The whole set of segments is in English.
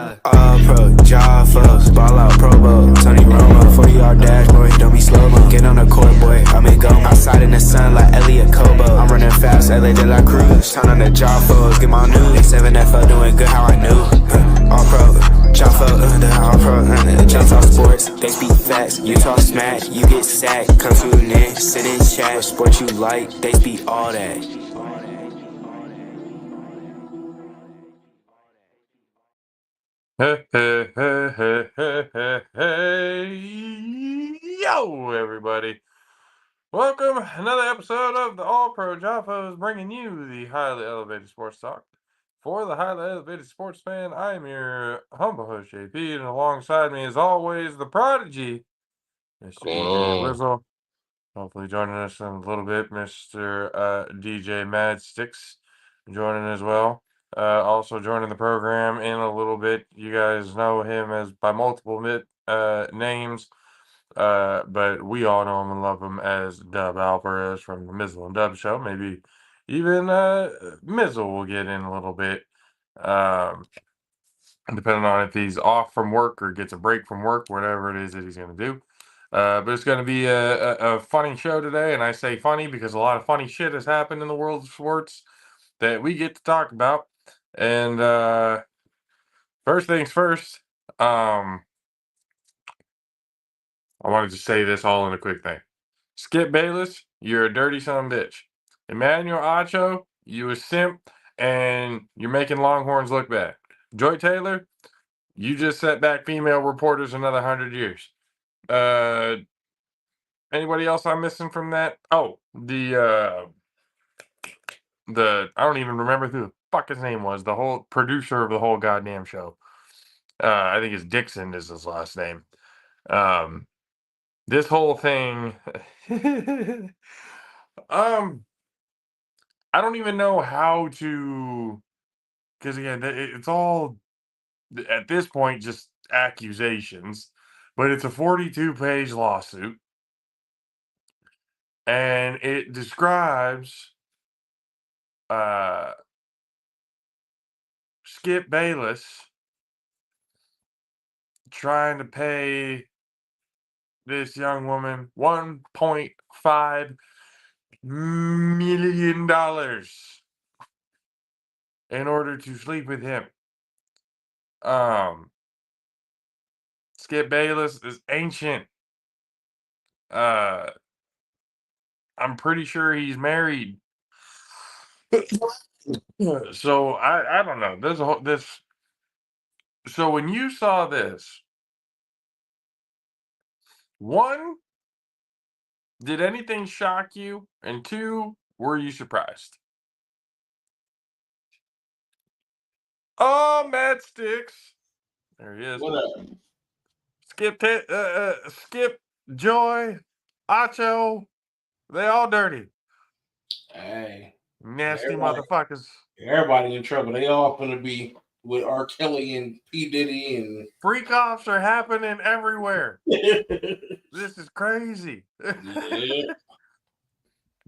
All-Pro JAFFos, ball out Pro Bowl, Tony Romo, 40-yard dash, boy, don't be slow-mo. Get on the court, boy, I'm in go. Outside in the sun like Elliot Kobo. I'm running fast, LA de la Cruz. Turn on the JAFFos, get my news. 7FL doing good, how I knew. All-Pro JAFFos, the All-Pro, Jump Talk Sports, they speak facts. You talk smack, you get sacked. Come tune in, sit in chat. Sports you like, they speak all that. Hey, hey, hey, hey, hey, hey, hey, yo, everybody. Welcome another episode of the All-Pro JAFFos, bringing you the highly elevated sports talk. For the highly elevated sports fan, I am your humble host, JP, and alongside me, as always, the prodigy, Mr. DJ Wizzle. Hopefully joining us in a little bit, Mr. DJ Mad Sticks joining as well. Also joining the program in a little bit. You guys know him as by multiple names, but we all know him and love him as Dub Alvarez from the Mizzle and Dub Show. Maybe even Mizzle will get in a little bit, depending on if he's off from work or gets a break from work, whatever it is that he's going to do. But it's going to be a funny show today, and I say funny because a lot of funny shit has happened in the world of sports that we get to talk about. And first things first, I wanted to say this all in a quick thing. Skip Bayless, you're a dirty son of a bitch. Emmanuel Acho, you a simp, and you're making Longhorns look bad. Joy Taylor, you just set back female reporters another 100 years. Anybody else I'm missing from that? Oh, the I don't even remember who the fuck his name was. The whole producer of the whole goddamn show. I think it's Dixon is his last name. This whole thing. I don't even know how to, because again, it's all at this point just accusations, but it's a 42-page lawsuit, and it describes Skip Bayless trying to pay this young woman $1.5 million in order to sleep with him. Skip Bayless is ancient. I'm pretty sure he's married. So I don't know. There's a whole this. So when you saw this, one, did anything shock you? And two, were you surprised? Oh, Mad Sticks. There he is. What up? Skip, Joy, Acho, they all dirty. Hey, Nasty everybody, motherfuckers. everybody in trouble. They all gonna be with R. Kelly and P. Diddy and Freak offs are happening everywhere. yeah. This is crazy.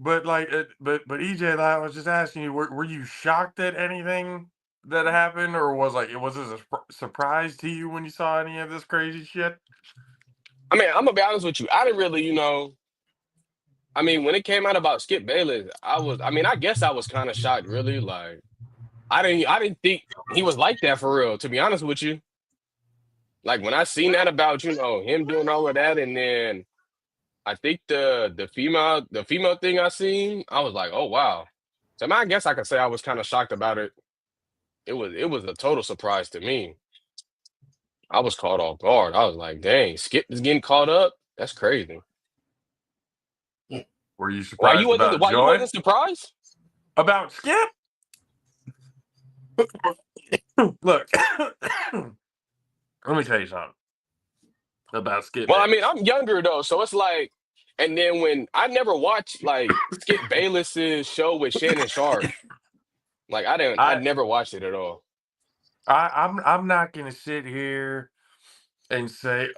But like, but EJ, I was just asking you, were you shocked at anything that happened, or was this a surprise to you when you saw any of this crazy shit? I mean, I'm gonna be honest with you. I didn't really, I mean, when it came out about Skip Bayless, I guess I was kind of shocked, really. Like, I didn't think he was like that for real, to be honest with you. Like when I seen that about, him doing all of that, and then I think the female thing I seen, I was like, oh wow. So I guess I could say I was kind of shocked about it. It was a total surprise to me. I was caught off guard. I was like, dang, Skip is getting caught up. That's crazy. Were you surprised about Why you Joy? wasn't surprised? About Skip? Look, let me tell you something about Skip Well, I Bayless. mean, I'm younger though, so it's like, and then when I never watched like Skip Bayless's show with Shannon Sharp, like I never watched it at all. I'm not gonna sit here and say,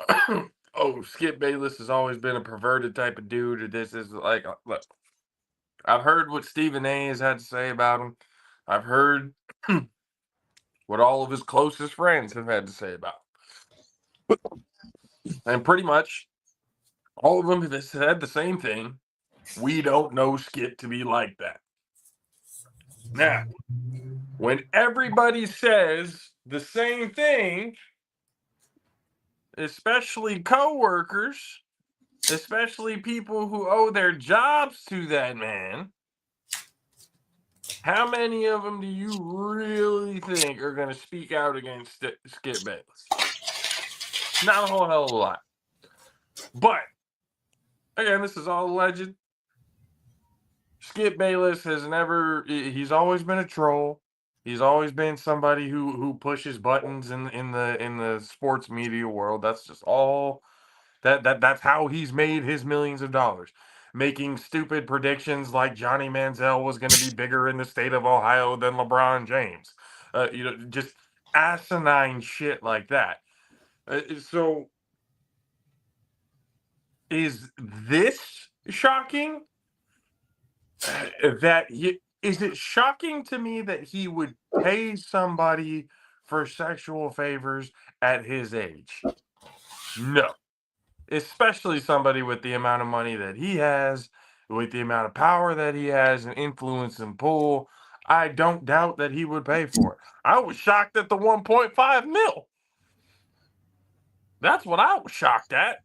oh, Skip Bayless has always been a perverted type of dude, or this is like, look, I've heard what Stephen A has had to say about him. I've heard what all of his closest friends have had to say about him. And pretty much all of them have said the same thing. We don't know Skip to be like that. Now, when everybody says the same thing, especially coworkers, especially people who owe their jobs to that man, how many of them do you really think are going to speak out against Skip Bayless? Not a whole hell of a lot. But, again, this is all alleged. Skip Bayless he's always been a troll. He's always been somebody who pushes buttons in the sports media world. That's just all that's how he's made his millions of dollars. Making stupid predictions like Johnny Manziel was going to be bigger in the state of Ohio than LeBron James. Just asinine shit like that. So is this shocking? Is it shocking to me that he would pay somebody for sexual favors at his age? No. Especially somebody with the amount of money that he has, with the amount of power that he has and influence and pull. I don't doubt that he would pay for it. I was shocked at the 1.5 mil. That's what I was shocked at.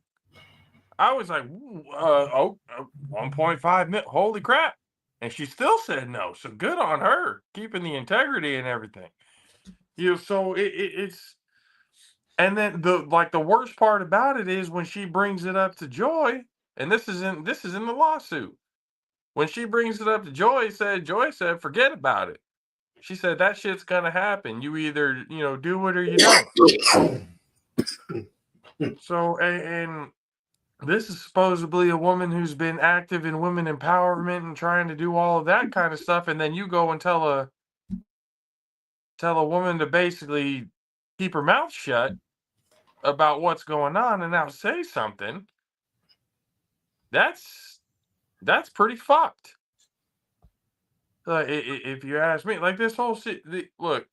I was like, 1.5 mil. Holy crap. And she still said no. So good on her, keeping the integrity and everything. So it's, and then the worst part about it is when she brings it up to Joy, and this is in the lawsuit. When she brings it up to Joy said, forget about it. She said that shit's gonna happen. You either do it or you don't. So and this is supposedly a woman who's been active in women empowerment and trying to do all of that kind of stuff, and then you go and tell a woman to basically keep her mouth shut about what's going on and now say something. That's pretty fucked. If you ask me, like this whole shit. Look,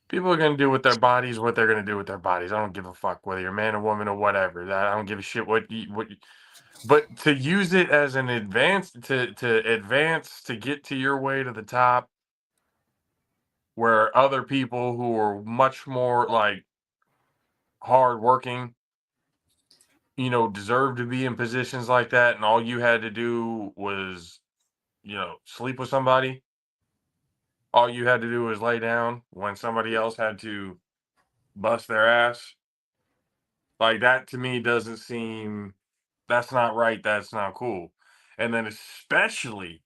people are gonna do with their bodies what they're gonna do with their bodies. I don't give a fuck whether you're a man or woman or whatever. That I don't give a shit but to use it as an advance to advance to get to your way to the top, where other people who are much more like hardworking, deserve to be in positions like that, and all you had to do was, sleep with somebody. All you had to do was lay down when somebody else had to bust their ass. Like that to me doesn't seem, that's not right. That's not cool. And then especially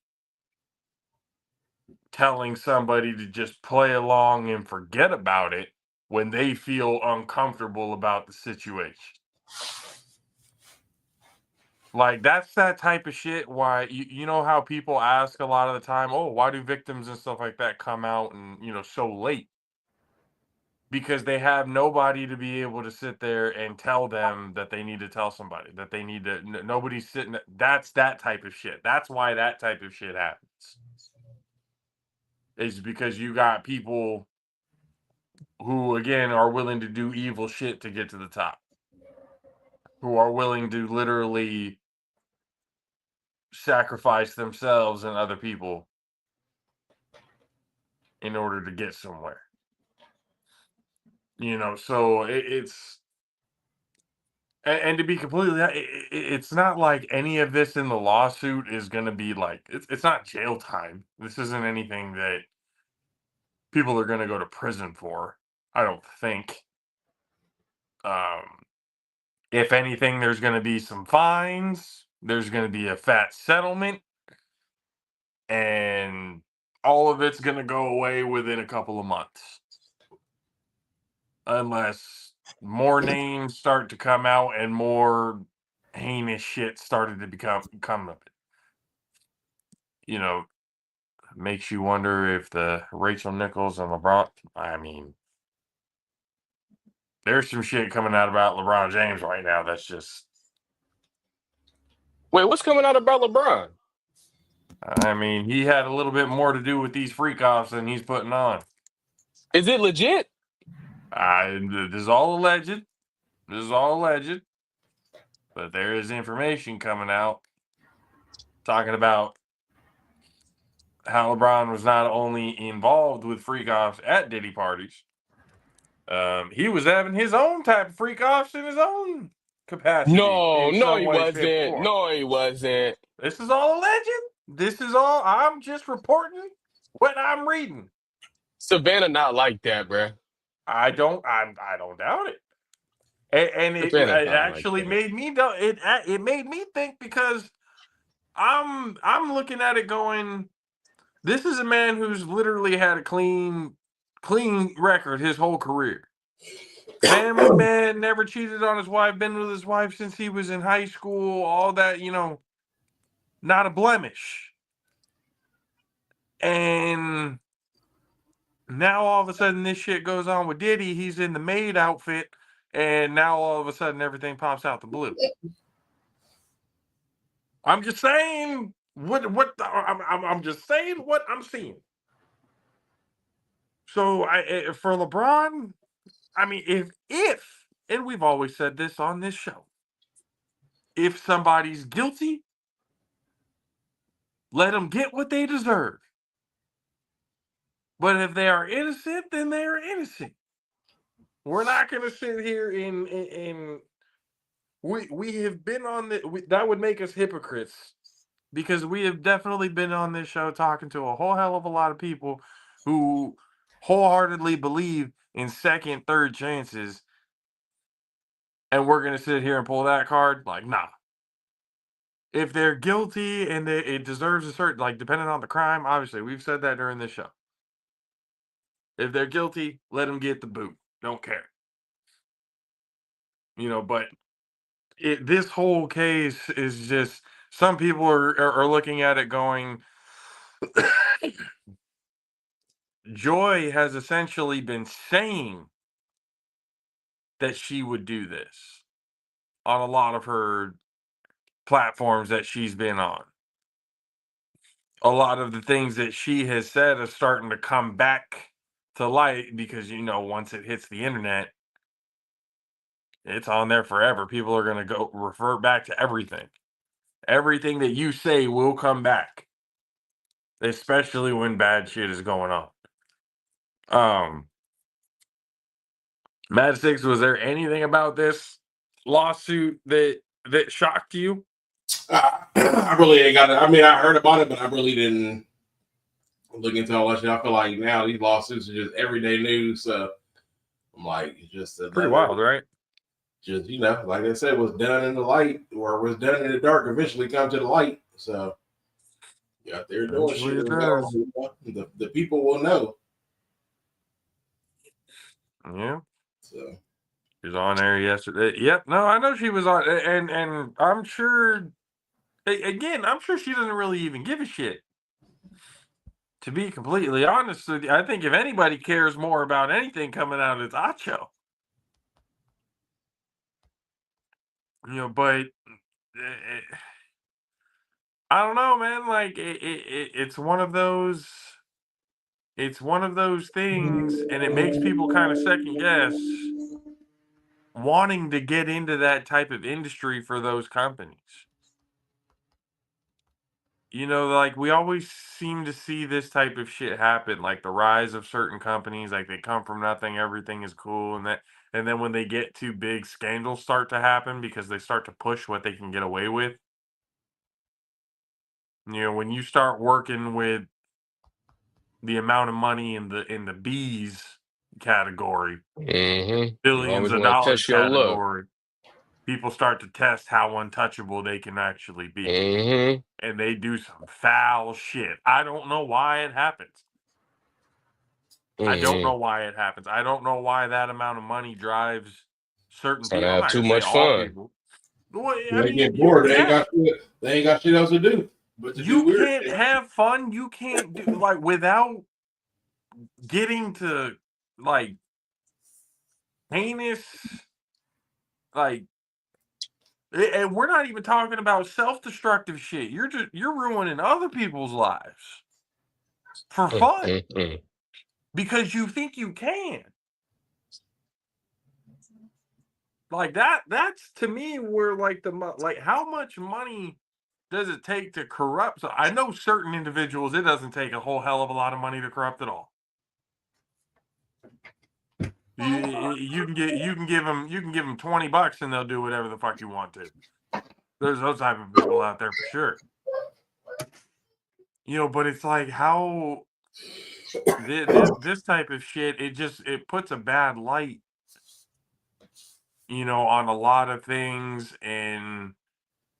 telling somebody to just play along and forget about it when they feel uncomfortable about the situation. Like that's that type of shit. Why you know how people ask a lot of the time, oh, why do victims and stuff like that come out and so late? Because they have nobody to be able to sit there and tell them that they need to tell somebody, that they need to. Nobody's sitting. That's that type of shit. That's why that type of shit happens. Is because you got people who again are willing to do evil shit to get to the top, who are willing to literally sacrifice themselves and other people in order to get somewhere. So it's, and to be completely, it's not like any of this in the lawsuit is going to be like, it's not jail time. This isn't anything that people are going to go to prison for, I don't think. If anything, there's going to be some fines, there's going to be a fat settlement, and all of it's going to go away within a couple of months. Unless more names start to come out and more heinous shit started to come of it. Makes you wonder if the Rachel Nichols and LeBron, I mean, there's some shit coming out about LeBron James right now that's just, Wait, what's coming out about LeBron? I mean, he had a little bit more to do with these freak offs than he's putting on. Is it legit? This is all alleged. This is all alleged. But there is information coming out talking about how LeBron was not only involved with freak offs at Diddy parties, he was having his own type of freak offs in his own capacity No, in no, some he way, shape, or wasn't. form. No, he wasn't. This is all alleged. This is all. I'm just reporting what I'm reading. Savannah not like that, bruh. I don't doubt it. And it Savannah's not like actually that. made me it made me think, because I'm looking at it going, this is a man who's literally had a clean record his whole career. Family man, never cheated on his wife, been with his wife since he was in high school, all that, not a blemish. And now all of a sudden this shit goes on with Diddy. He's in the maid outfit, and now all of a sudden everything pops out the blue. I'm just saying I'm just saying what I'm seeing. So for LeBron, I mean, if and we've always said this on this show, if somebody's guilty, let them get what they deserve. But if they are innocent, then they are innocent. We're not going to sit here and we have been on that would make us hypocrites, because we have definitely been on this show talking to a whole hell of a lot of people who wholeheartedly believe in second, third chances, and we're going to sit here and pull that card? Like, nah. If they're guilty and it deserves a certain, like, depending on the crime, obviously, we've said that during this show. If they're guilty, let them get the boot. Don't care. But this whole case is just, some people are looking at it going, Joy has essentially been saying that she would do this on a lot of her platforms that she's been on. A lot of the things that she has said are starting to come back to light, because, once it hits the internet, it's on there forever. People are going to go revert back to everything. Everything that you say will come back, especially when bad shit is going on. Mad Six, was there anything about this lawsuit that shocked you? I really ain't got it. I mean, I heard about it, but I really didn't look into all that shit. I feel like now these lawsuits are just everyday news. So I'm like, it's just Pretty wild, right? Just, like I said, what's done in the light or was done in the dark eventually come to the light. So yeah, they're doing shit. The people will know. Yeah. So she was on there yesterday. Yep. No, I know she was on, and I'm sure. Again, I'm sure she doesn't really even give a shit. To be completely honest with you, I think if anybody cares more about anything coming out, it's Acho. But I don't know, man. Like it's one of those. It's one of those things, and it makes people kind of second guess wanting to get into that type of industry for those companies. Like, we always seem to see this type of shit happen, like the rise of certain companies, like they come from nothing, everything is cool, and then when they get too big, scandals start to happen because they start to push what they can get away with. When you start working with the amount of money in the B's category, You billions always of want to dollars test your luck. category, people start to test how untouchable they can actually be. And they do some foul shit. I don't know why it happens. I don't know why it happens. I don't know why that amount of money drives certain Trying to people. I'm have not too going to say much all fun. people. Well, I they mean, get bored. yeah. They ain't got shit else to do but to do You weird can't shit. have fun. You can't do, like, without getting to, like, heinous, like, and we're not even talking about self-destructive shit. You're ruining other people's lives for fun. because you think you can. Like that's to me where like how much money does it take to corrupt? So I know certain individuals, it doesn't take a whole hell of a lot of money to corrupt at all. You can give them $20 and they'll do whatever the fuck you want to. There's those type of people out there for sure. But it's like how this type of shit, it puts a bad light, on a lot of things, and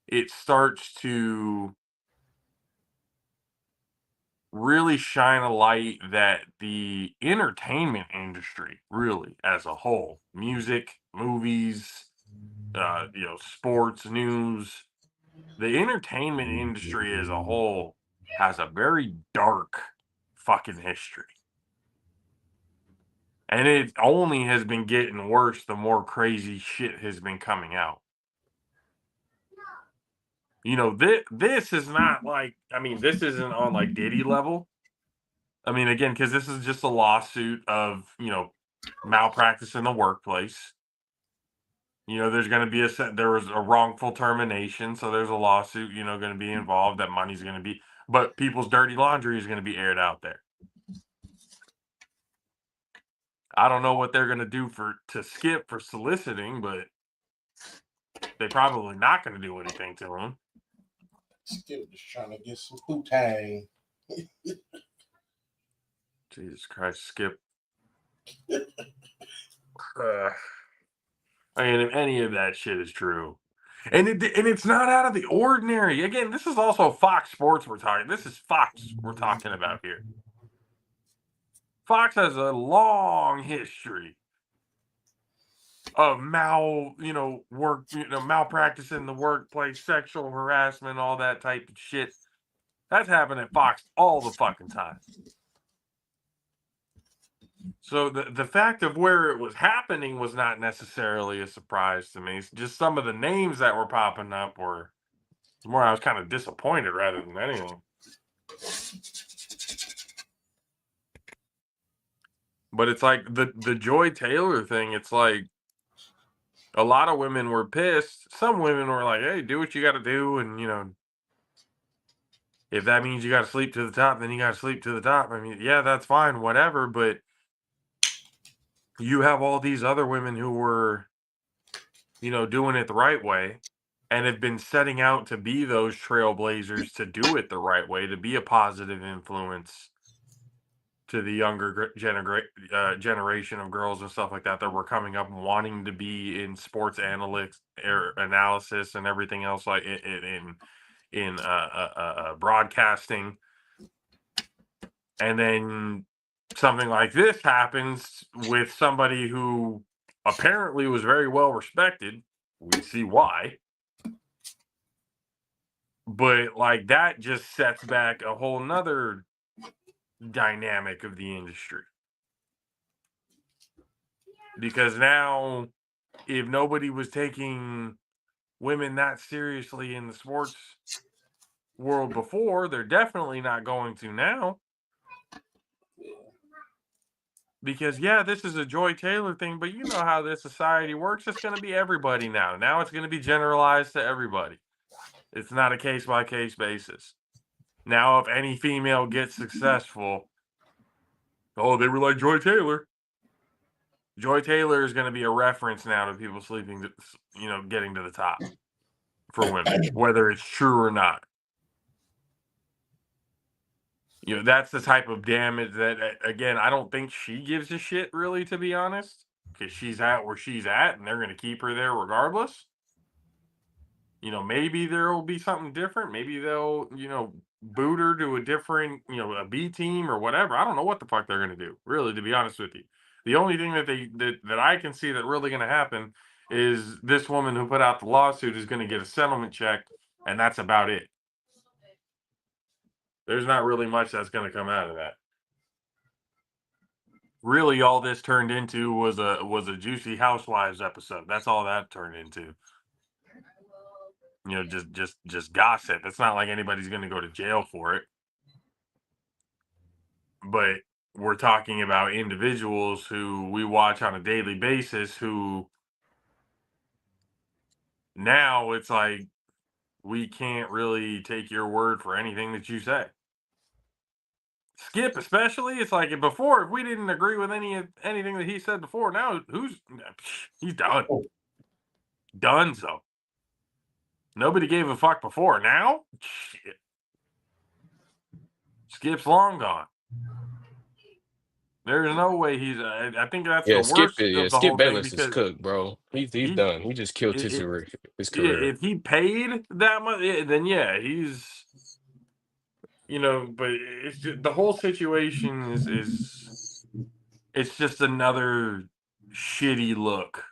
it starts to really shine a light that the entertainment industry, really as a whole, music, movies, sports, news, the entertainment industry as a whole has a very dark fucking history. And it only has been getting worse the more crazy shit has been coming out. This is not like, this isn't on like Diddy level. Again, because this is just a lawsuit of, malpractice in the workplace. There's going to be there was a wrongful termination, so there's a lawsuit, going to be involved. That money's going to be, but people's dirty laundry is going to be aired out there. I don't know what they're going to do to Skip for soliciting, but they're probably not going to do anything to him. Skip just trying to get some Wu-Tang. Jesus Christ, Skip. If any of that shit is true, and it's not out of the ordinary. Again, this is also Fox Sports we're talking. This is Fox we're talking about here. Fox has a long history of malpractice in the workplace, sexual harassment, all that type of shit. That's happened at Fox all the fucking time. So the fact of where it was happening was not necessarily a surprise to me. It's just some of the names that were popping up were more, I was kind of disappointed rather than anything. But it's like the Joy Taylor thing, it's like a lot of women were pissed. Some women were like, hey, do what you got to do. And, if that means you got to sleep to the top, then you got to sleep to the top. Yeah, that's fine, whatever. But you have all these other women who were, doing it the right way and have been setting out to be those trailblazers, to do it the right way, to be a positive influence to the younger generation of girls and stuff like that were coming up and wanting to be in sports analysis and everything else, like in broadcasting. And then something like this happens with somebody who apparently was very well respected. We see why. But like that just sets back a whole nother dynamic of the industry. Because now, if nobody was taking women that seriously in the sports world before, they're definitely not going to now. Because, yeah, this is a Joy Taylor thing, but you know how this society works. It's going to be everybody now. Now it's going to be generalized to everybody. It's not a case-by-case basis. Now, if any female gets successful, oh, they were like Joy Taylor. Joy Taylor is going to be a reference now to people sleeping, getting to the top for women, whether it's true or not. That's the type of damage that, again, I don't think she gives a shit, really, to be honest, because she's at where she's at, and they're going to keep her there regardless. Maybe there will be something different. Maybe they'll, boot her to a different, a B team or whatever. I don't know what the fuck they're going to do, really, to be honest with you. The only thing that I can see that really going to happen is this woman who put out the lawsuit is going to get a settlement check, and that's about it. There's not really much that's going to come out of that. Really, all this turned into was a Juicy Housewives episode. That's all that turned into. Just gossip. It's not like anybody's going to go to jail for it. But we're talking about individuals who we watch on a daily basis who now it's like we can't really take your word for anything that you say. Skip, especially, it's like before, if we didn't agree with anything that he said before, now he's done. Done so. Nobody gave a fuck before. Now, shit. Skip's long gone. There's no way he's. I think that's the worst of the Skip whole thing Bayless is because cooked, bro. He's he, done. He just killed his it, career. His yeah, career. if he paid that much, then yeah, he's. But it's just, the whole situation is it's just another shitty look,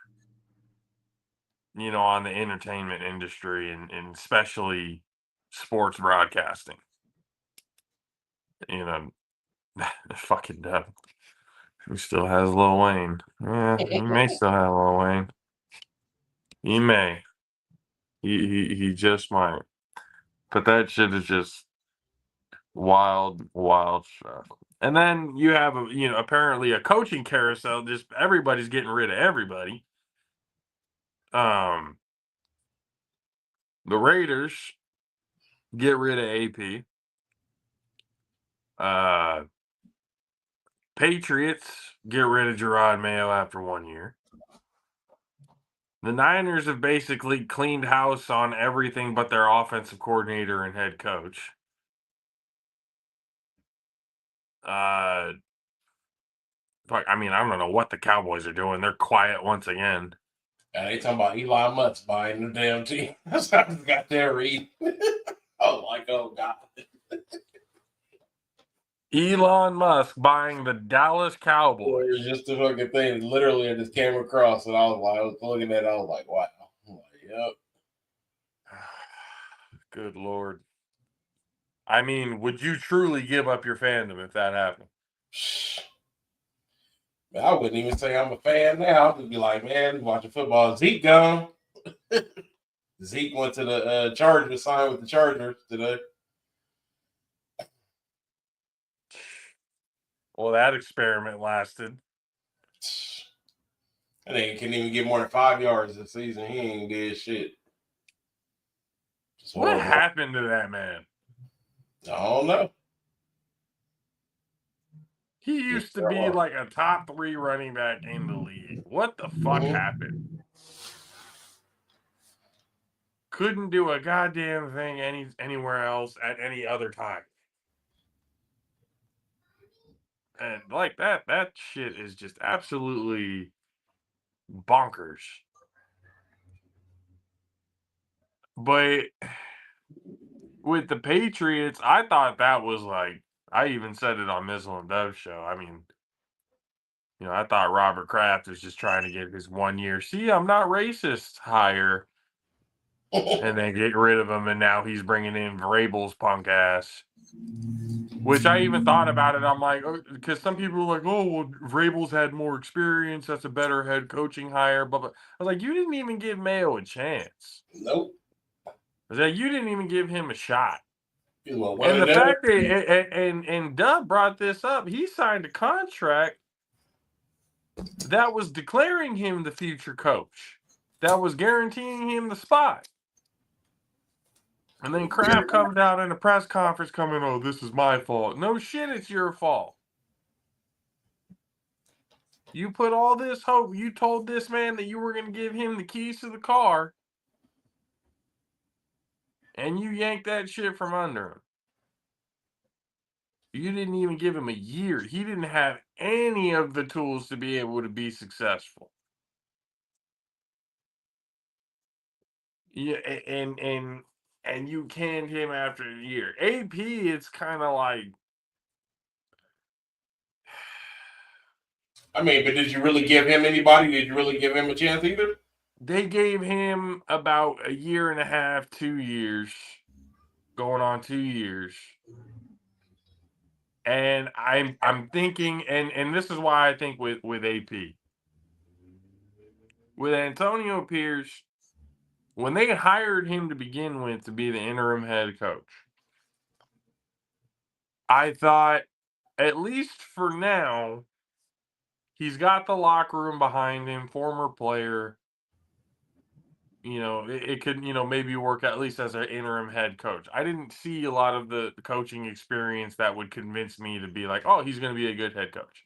on the entertainment industry and especially sports broadcasting. Fucking dumb. Who still has Lil Wayne? Yeah, he may still have Lil Wayne. He may. He just might. But that shit is just wild, wild stuff. And then you have apparently a coaching carousel. Just everybody's getting rid of everybody. The Raiders get rid of AP. Patriots get rid of Gerard Mayo after 1 year. The Niners have basically cleaned house on everything but their offensive coordinator and head coach. I don't know what the Cowboys are doing. They're quiet once again. And they talking about Elon Musk buying the damn team. That's how I just got there reading. Oh, oh God. Elon Musk buying the Dallas Cowboys. It was just a fucking thing. Literally, it just came across, and I was looking at it. I was like, wow. I'm like, yep. Good Lord. I mean, would you truly give up your fandom if that happened? I wouldn't even say I'm a fan now. I'd just be like, man, watching football. Zeke gone. Zeke went to the Chargers, signed with the Chargers today. Well, that experiment lasted. I think he couldn't even get more than 5 yards this season. He ain't did shit. What happened to that man? I don't know. He used to be like a top 3 running back in the league. What the fuck happened? Couldn't do a goddamn thing anywhere else at any other time. And like that shit is just absolutely bonkers. But with the Patriots, I thought that was like, I even said it on Mizzle and Dove show. I mean, I thought Robert Kraft was just trying to get his 1 year, see, I'm not racist, hire, and then get rid of him, and now he's bringing in Vrabel's punk ass. Which I even thought about it. I'm like, because some people were like, oh, well, Vrabel's had more experience. That's a better head coaching hire. But I was like, you didn't even give Mayo a chance. Nope. I was like, you didn't even give him a shot. And the fact that, and Dub brought this up, he signed a contract that was declaring him the future coach, that was guaranteeing him the spot. And then Kraft comes out in a press conference coming, oh, this is my fault. No shit, it's your fault. You put all this hope. You told this man that you were going to give him the keys to the car, and you yanked that shit from under him. You didn't even give him a year. He didn't have any of the tools to be able to be successful. Yeah, and you canned him after a year. AP, it's kind of like, I mean, but did you really give him anybody? Did you really give him a chance either? they gave him about a year and a half, 2 years, going on 2 years. And I'm thinking, and this is why I think with AP, with Antonio Pierce, when they hired him to begin with to be the interim head coach, I thought at least for now, he's got the locker room behind him, former player. It could, maybe work at least as an interim head coach. I didn't see a lot of the coaching experience that would convince me to be like, oh, he's going to be a good head coach.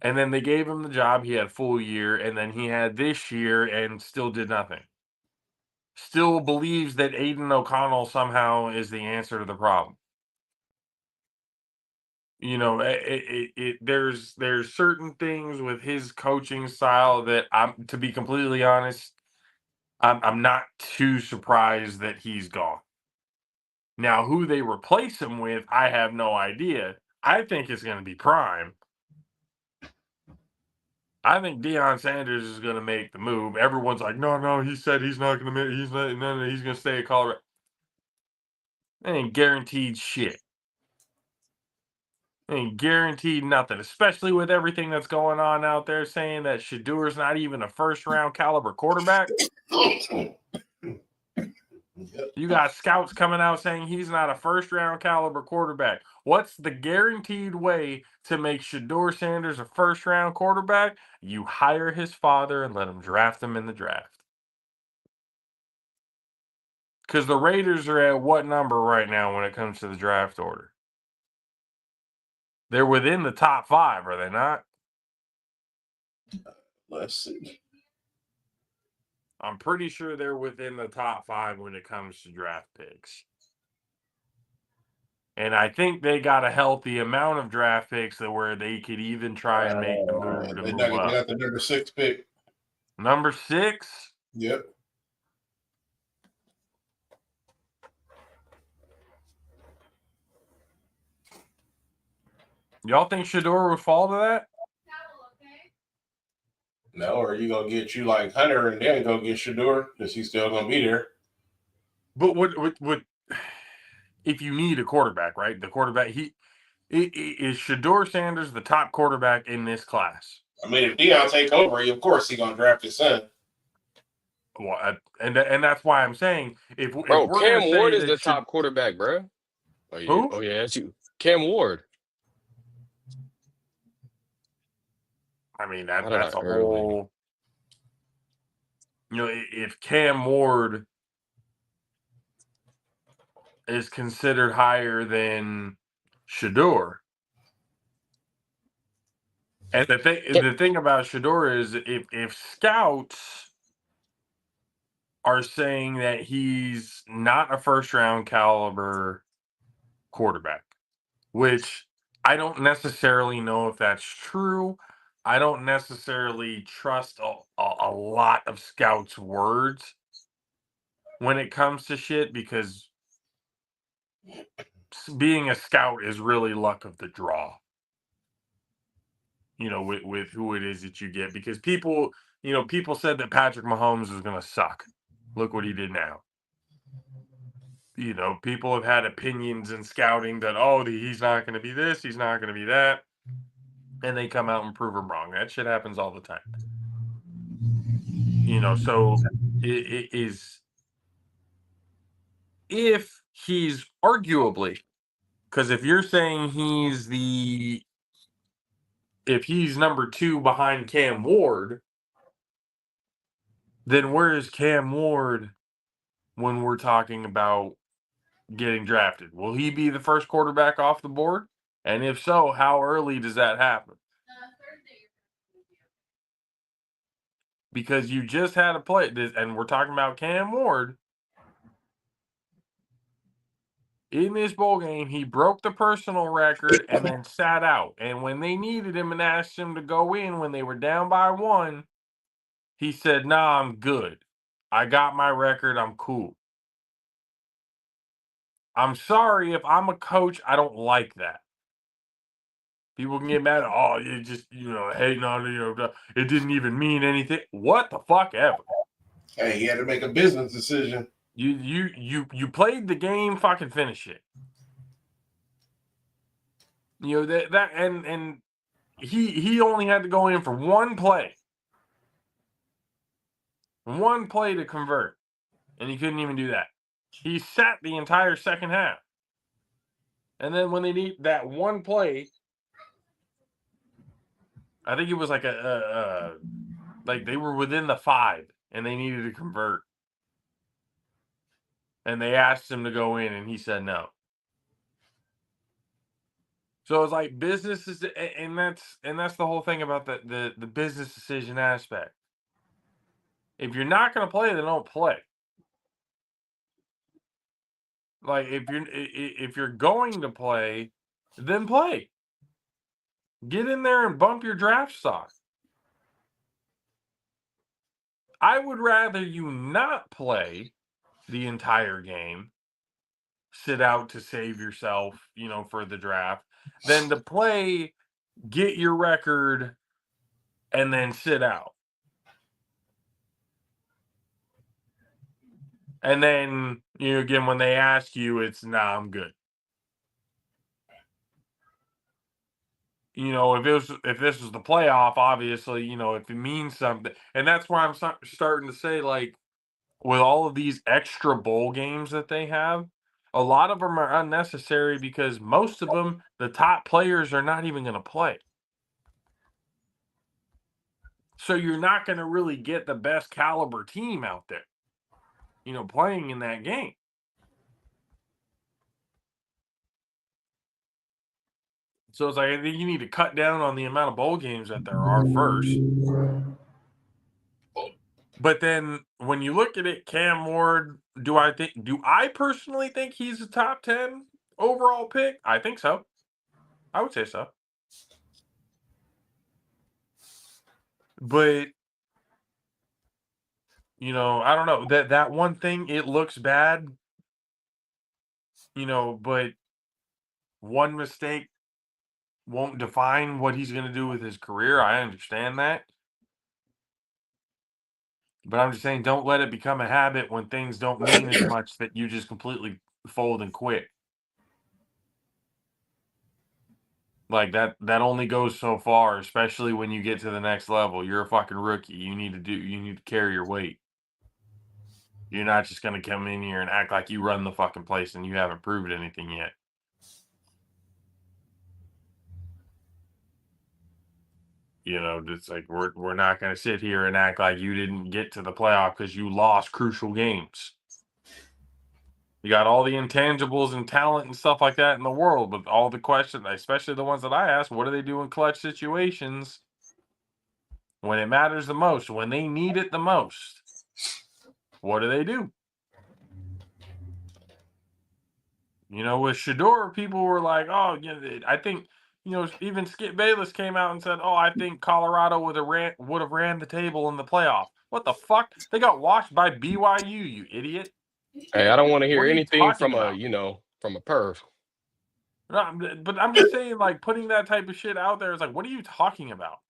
And then they gave him the job. He had a full year, and then he had this year and still did nothing. Still believes that Aiden O'Connell somehow is the answer to the problem. There's certain things with his coaching style that to be completely honest, I'm not too surprised that he's gone. Now, who they replace him with, I have no idea. I think it's going to be Prime. I think Deion Sanders is going to make the move. Everyone's like, no, he said he's not going to make. He's not. No, he's going to stay at Colorado. That ain't guaranteed shit. Ain't guaranteed nothing, especially with everything that's going on out there saying that Shadur's not even a first-round caliber quarterback. You got scouts coming out saying he's not a first-round caliber quarterback. What's the guaranteed way to make Shador Sanders a first-round quarterback? You hire his father and let him draft him in the draft. Because the Raiders are at what number right now when it comes to the draft order? They're within the top 5, are they not? Let's see. I'm pretty sure they're within the top 5 when it comes to draft picks. And I think they got a healthy amount of draft picks where they could even try and make the move to They move up. got the number 6 pick. Number 6? Yep. Y'all think Shador would fall to that? No, or you gonna get you like Hunter and then go get Shador because he's still gonna be there. But what if you need a quarterback, right? The quarterback is Shador Sanders the top quarterback in this class? I mean, if Deion take over, of course he's gonna draft his son. Well, and that's why I'm saying if we're Bro, gonna Cam say Ward is that the top quarterback, bro. Oh yeah, who? oh yeah, that's you, Cam Ward. I mean that's a whole. If Cam Ward is considered higher than Shador, and the thing about Shador is if scouts are saying that he's not a first round caliber quarterback, which I don't necessarily know if that's true. I don't necessarily trust a lot of scouts' words when it comes to shit because being a scout is really luck of the draw. With who it is that you get because people said that Patrick Mahomes was going to suck. Look what he did now. People have had opinions in scouting that, he's not going to be this, he's not going to be that. And they come out and prove them wrong. That shit happens all the time. So it is if he's arguably, because if you're saying if he's number 2 behind Cam Ward, then where is Cam Ward when we're talking about getting drafted? Will he be the first quarterback off the board? And if so, how early does that happen? Because you just had a play, and we're talking about Cam Ward. In this bowl game, he broke the personal record and then sat out. And when they needed him and asked him to go in when they were down by 1, he said, "Nah, I'm good. I got my record. I'm cool." I'm sorry if I'm a coach, I don't like that. People can get mad. You just hating on it didn't even mean anything. What the fuck ever. Hey, he had to make a business decision. You played the game. Fucking finish it. That and he only had to go in for one play to convert, and he couldn't even do that. He sat the entire second half. And then when they need that one play, I think it was like like they were within the 5 and they needed to convert. And they asked him to go in and he said no. So it's like business is, and that's the whole thing about the business decision aspect. If you're not going to play, then don't play. Like if you're going to play, then play. Get in there and bump your draft stock. I would rather you not play the entire game, sit out to save yourself, for the draft, than to play, get your record, and then sit out. And then, again, when they ask you, it's, nah, I'm good. If this was the playoff, obviously, if it means something. And that's why I'm starting to say, like, with all of these extra bowl games that they have, a lot of them are unnecessary because most of them, the top players are not even going to play. So you're not going to really get the best caliber team out there, playing in that game. So it's like, I think you need to cut down on the amount of bowl games that there are first. But then when you look at it, Cam Ward, do I personally think he's a top 10 overall pick? I think so. I would say so. But I don't know. That one thing, it looks bad, but one mistake won't define what he's going to do with his career. I understand that. But I'm just saying, don't let it become a habit when things don't mean as much that you just completely fold and quit. Like that only goes so far, especially when you get to the next level. You're a fucking rookie. You need to carry your weight. You're not just going to come in here and act like you run the fucking place and you haven't proved anything yet. It's like we're not going to sit here and act like you didn't get to the playoff because you lost crucial games. You got all the intangibles and talent and stuff like that in the world, but all the questions, especially the ones that I asked, what do they do in clutch situations when it matters the most, when they need it the most? What do they do? With Shador, people were like, oh, I think, even Skip Bayless came out and said, oh, I think Colorado would have ran the table in the playoff. What the fuck? They got washed by BYU, you idiot. Hey, I don't want to hear What are you anything talking from about? from a perv. No, but I'm just saying, like, putting that type of shit out there is like, what are you talking about?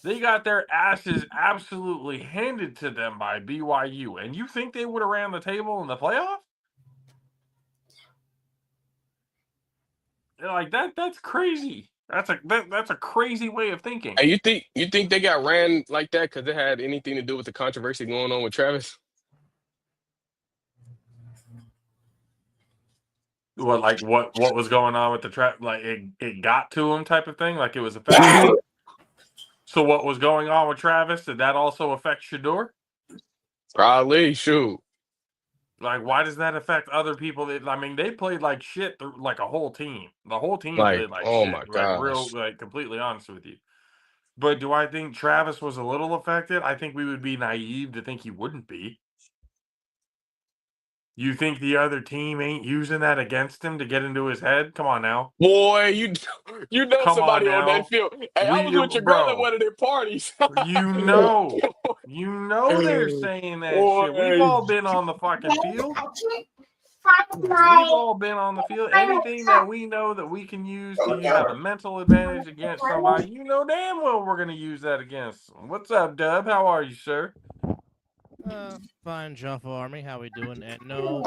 They got their asses absolutely handed to them by BYU, and you think they would have ran the table in the playoff? Like that's crazy. That's a crazy way of thinking. Hey, you think they got ran like that because it had anything to do with the controversy going on with Travis? What was going on with the trap? Like it got to him type of thing. Like it was affecting him. So what was going on with Travis? Did that also affect Shador? Probably, shoot. Like, why does that affect other people? I mean, they played like shit, like a whole team. The whole team Like, played like oh shit. my Like, real, gosh. like, completely honest with you. But do I think Travis was a little affected? I think we would be naive to think he wouldn't be. You think the other team ain't using that against him to get into his head? Come on now. Boy, you know Come on somebody on that now. field. Hey, I was with your girl at Bro, one of their parties. you know. You know they're saying that shit. We've Boy, all been on the fucking field. We've all been on the field. Anything that we know that we can use to have a mental advantage against somebody, damn well we're going to use that against them. What's up, Dub? How are you, sir? Fine, Jaffo Army. How we doing? And no,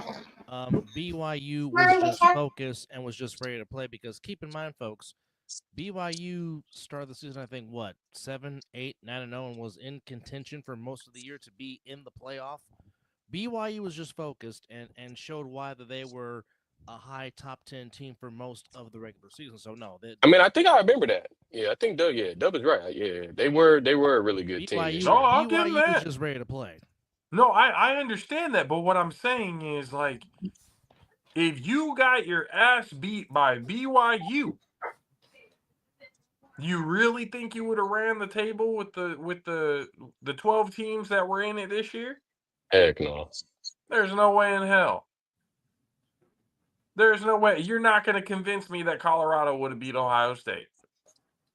BYU was just focused and was just ready to play because keep in mind, folks, BYU started the season, I think, 7, 8, 9-0, and was in contention for most of the year to be in the playoff. BYU was just focused and showed why that they were a high top 10 team for most of the regular season. So no, I mean, I think I remember that. Yeah, I think Dub is right. Yeah, they were a really good team this BYU No, year. I'll give him BYU was that. just ready to play. No, I understand that, but what I'm saying is, like, if you got your ass beat by BYU, you really think you would have ran the table with the 12 teams that were in it this year? Heck no. There's no way in hell. There's no way. You're not going to convince me that Colorado would have beat Ohio State.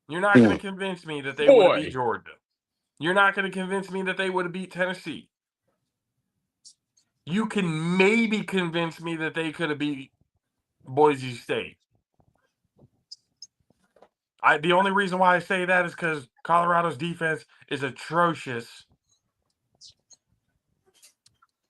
You're not going to convince me that they would have beat Boy, Georgia. You're not going to convince me that they would have beat Tennessee. You can maybe convince me that they could have beat Boise State. The only reason why I say that is because Colorado's defense is atrocious.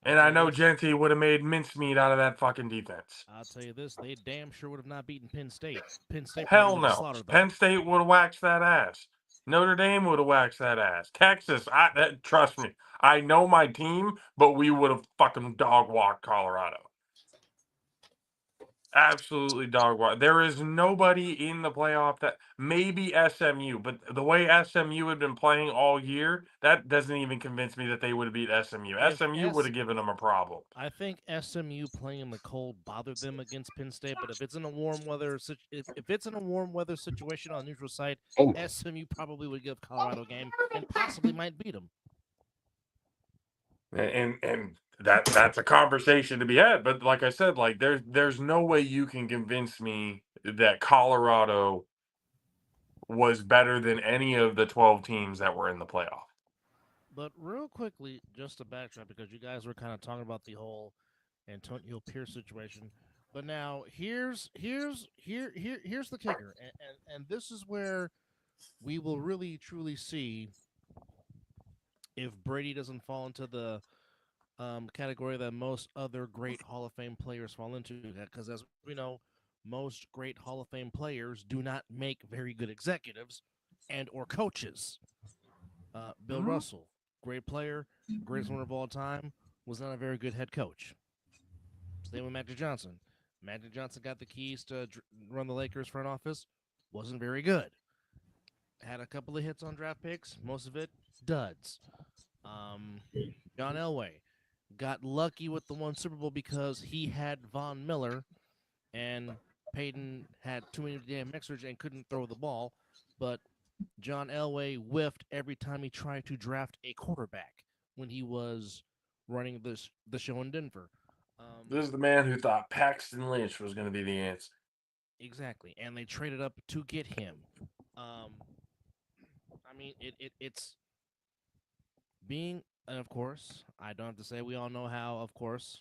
And I know Genty would have made mincemeat out of that fucking defense. I'll tell you this: they damn sure would have not beaten Penn State. Penn State Hell probably would have no. slaughtered them. Penn State would have waxed that ass. Notre Dame would have waxed that ass. Texas, trust me, I know my team, but we would have fucking dog walked Colorado. Absolutely dog walk. There is nobody in the playoff that maybe SMU, but the way SMU had been playing all year, that doesn't even convince me that they would have beat SMU. SMU would have given them a problem. I think SMU playing in the cold bothered them against Penn State, but if it's in a warm weather if it's in a warm weather situation on a neutral site, SMU probably would give Colorado a game and possibly might beat them. And that's a conversation to be had. But like I said, like there's no way you can convince me that Colorado was better than any of the 12 teams that were in the playoff. But real quickly, just to backtrack, because you guys were kind of talking about the whole Antonio Pierce situation. But now here's the kicker, and this is where we will really truly see if Brady doesn't fall into the category that most other great Hall of Fame players fall into. Because as we know, most great Hall of Fame players do not make very good executives and or coaches. Bill Russell, great player, greatest winner of all time, was not a very good head coach. Same with Magic Johnson. Magic Johnson got the keys to run the Lakers front office, wasn't very good. Had a couple of hits on draft picks, most of it duds. John Elway got lucky with the one Super Bowl because he had Von Miller and Peyton had too many damn mixers and couldn't throw the ball. But John Elway whiffed every time he tried to draft a quarterback when he was running the show in Denver. This is the man who thought Paxton Lynch was going to be the answer. Exactly, and they traded up to get him. I mean, it's being, and of course, I don't have to say we all know how, of course,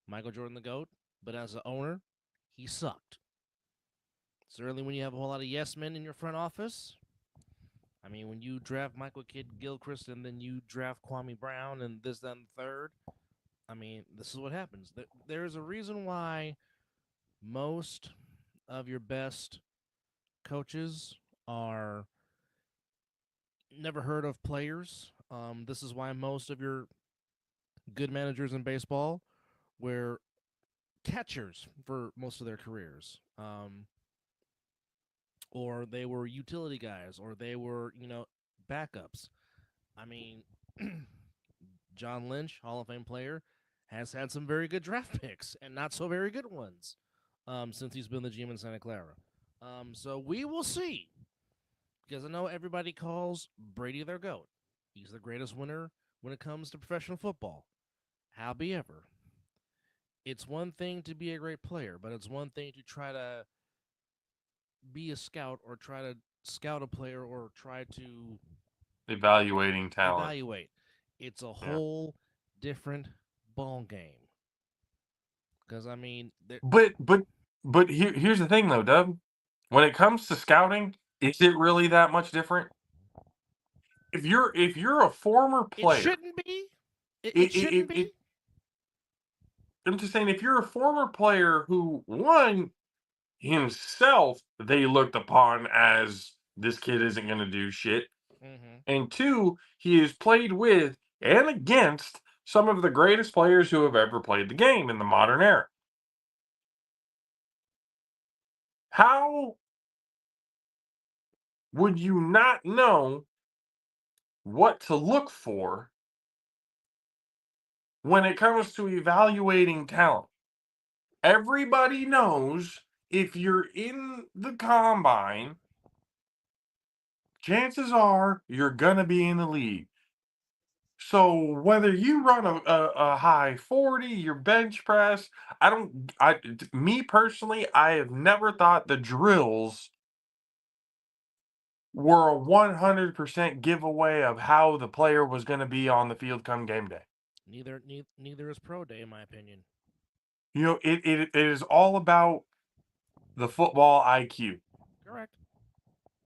Michael Jordan the GOAT, but as an owner, he sucked. Certainly when you have a whole lot of yes men in your front office. I mean, when you draft Michael Kidd Gilchrist and then you draft Kwame Brown and this, then third, I mean, this is what happens. There's a reason why most of your best coaches are never heard of players. This is why most of your good managers in baseball were catchers for most of their careers. Or they were utility guys, or they were, backups. I mean, John Lynch, Hall of Fame player, has had some very good draft picks and not so very good ones since he's been the GM in Santa Clara. So we will see. Because I know everybody calls Brady their GOAT. He's the greatest winner when it comes to professional football. However, it's one thing to be a great player, but it's one thing to try to be a scout or try to scout a player or try to Evaluating talent. evaluate. It's a whole different ball game. Because I mean, But here's the thing though, Dub. When it comes to scouting, is it really that much different? If you're a former player, it shouldn't be. It shouldn't be. I'm just saying, if you're a former player who, one, himself, they looked upon as this kid isn't going to do shit, and two, he has played with and against some of the greatest players who have ever played the game in the modern era. How would you not know what to look for when it comes to evaluating talent? Everybody knows if you're in the combine, chances are you're going to be in the league. So whether you run a high 40, your bench press, me personally, I have never thought the drills were a 100% giveaway of how the player was going to be on the field come game day. Neither is pro day, in my opinion. You know, it is all about the football IQ. Correct.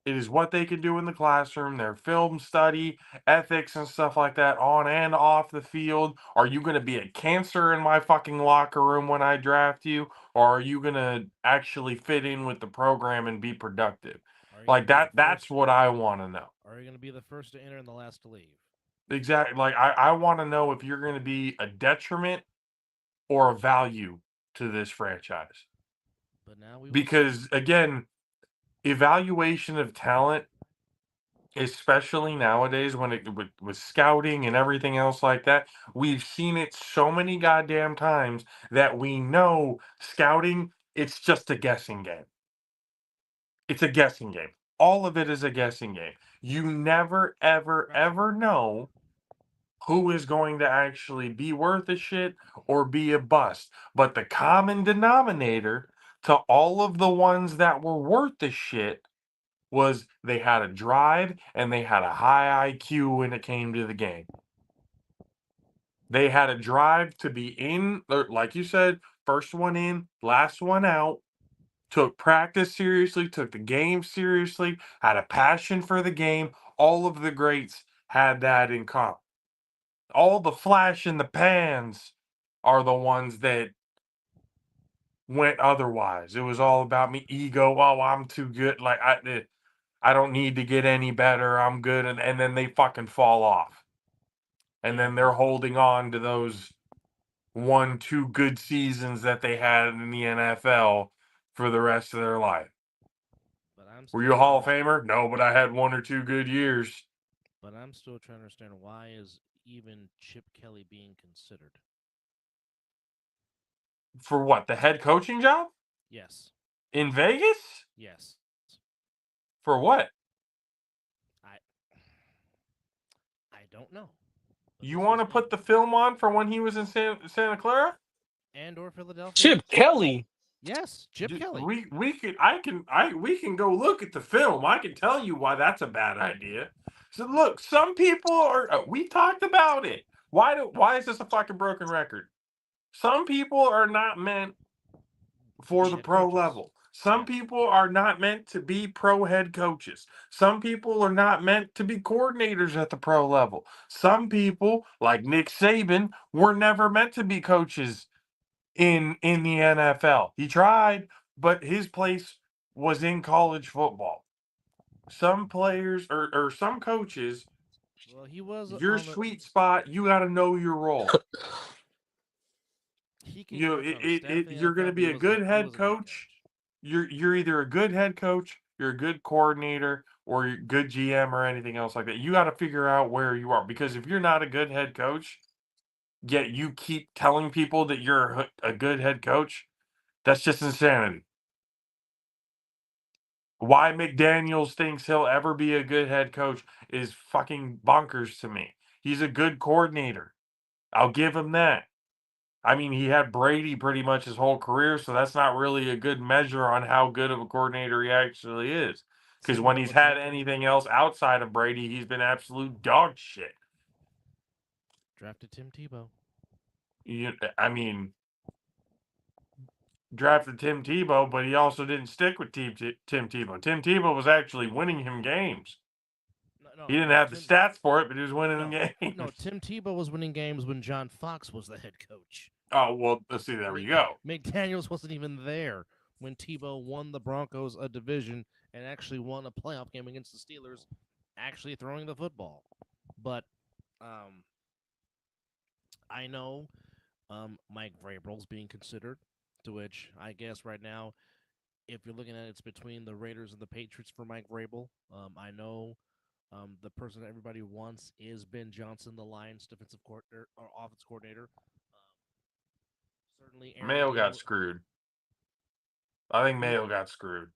It is what they can do in the classroom, their film study, ethics, and stuff like that, on and off the field. Are you going to be a cancer in my fucking locker room when I draft you? Or are you going to actually fit in with the program and be productive? Like that's what I want to know. Are you going to be the first to enter and the last to leave? Exactly. Like I want to know if you're going to be a detriment or a value to this franchise. But now we Because again, evaluation of talent, especially nowadays when with scouting and everything else like that, we've seen it so many goddamn times that we know scouting, it's just a guessing game. It's a guessing game. All of it is a guessing game. You never, ever, ever know who is going to actually be worth a shit or be a bust. But the common denominator to all of the ones that were worth the shit was they had a drive and they had a high IQ when it came to the game. They had a drive to be in, or like you said, first one in, last one out, took practice seriously, took the game seriously, had a passion for the game. All of the greats had that in common. All the flash in the pans are the ones that went otherwise. It was all about me ego. Oh, I'm too good. Like I don't need to get any better. I'm good. And then they fucking fall off. And then they're holding on to those 1-2 good seasons that they had in the NFL for the rest of their life. Were you a Hall of Famer? No, but I had 1 or 2 good years. But I'm still trying to understand, why is even Chip Kelly being considered? For what? The head coaching job? Yes. In Vegas? Yes. For what? I don't know. You want to put the film on for when he was in Santa Clara? And or Philadelphia? Chip Kelly. Yes, Chip Kelly. We can go look at the film. I can tell you why that's a bad idea. So look, some people are. We talked about it. Why is this a fucking broken record? Some people are not meant for the pro level. Some people are not meant to be pro head coaches. Some people are not meant to be coordinators at the pro level. Some people, like Nick Saban, were never meant to be coaches in the NFL. He tried, but his place was in college football. Some players or some coaches, well, he was your sweet spot, you got to know your role. You're going to be a good head coach. You're either a good head coach, you're a good coordinator, or you're a good GM or anything else like that. You got to figure out where you are, because if you're not a good head coach, yet you keep telling people that you're a good head coach, that's just insanity. Why McDaniels thinks he'll ever be a good head coach is fucking bonkers to me. He's a good coordinator. I'll give him that. I mean, he had Brady pretty much his whole career, so that's not really a good measure on how good of a coordinator he actually is. Because when he's had anything else outside of Brady, he's been absolute dog shit. Drafted Tim Tebow. Drafted Tim Tebow, but he also didn't stick with Tim Tebow. Tim Tebow was actually winning him games. He didn't have the stats for it, but he was winning games. No, Tim Tebow was winning games when John Fox was the head coach. Oh, well, let's see, there we go. McDaniels wasn't even there when Tebow won the Broncos a division and actually won a playoff game against the Steelers, actually throwing the football. But I know Mike Vrabel's being considered, to which I guess right now if you're looking at it, it's between the Raiders and the Patriots for Mike Vrabel. I know the person that everybody wants is Ben Johnson, the Lions defensive coordinator or offense coordinator. Certainly, Aaron Mayo got Glenn. screwed. I think Mayo got screwed.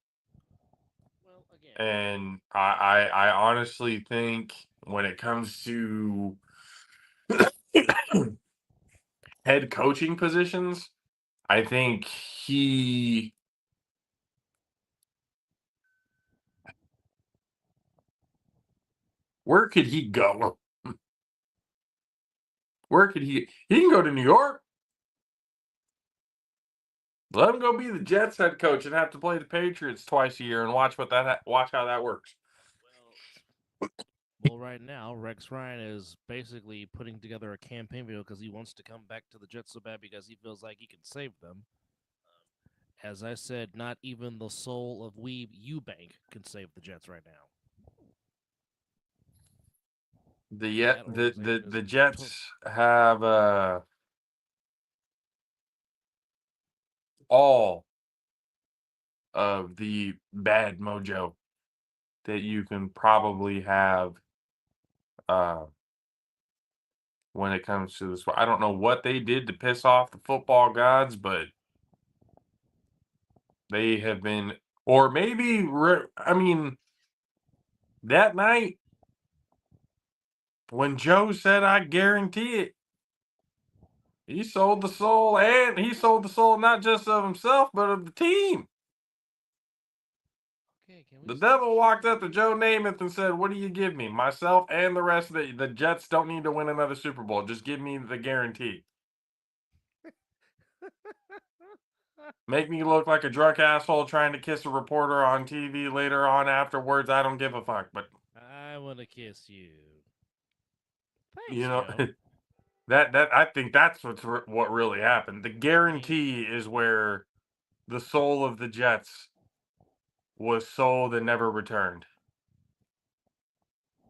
Well, again, And I honestly think when it comes to head coaching positions, I think where could he go? Where could he can go to New York. Let him go be the Jets head coach and have to play the Patriots twice a year and watch how that works. well, right now Rex Ryan is basically putting together a campaign video because he wants to come back to the Jets so bad because he feels like he can save them. As I said, not even the soul of Weeb Eubank can save the Jets right now. The Jets have all of the bad mojo that you can probably have when it comes to this. I don't know what they did to piss off the football gods, but they have been, or maybe, I mean, that night when Joe said, I guarantee it, he sold the soul, and he sold the soul not just of himself, but of the team. Okay, The devil walked up to Joe Namath and said, what do you give me? Myself and the rest of the Jets don't need to win another Super Bowl. Just give me the guarantee. Make me look like a drunk asshole trying to kiss a reporter on TV later on afterwards. I don't give a fuck. But I want to kiss you. Thanks, you know, Joe. that I think that's what really happened. The guarantee is where the soul of the Jets was sold and never returned.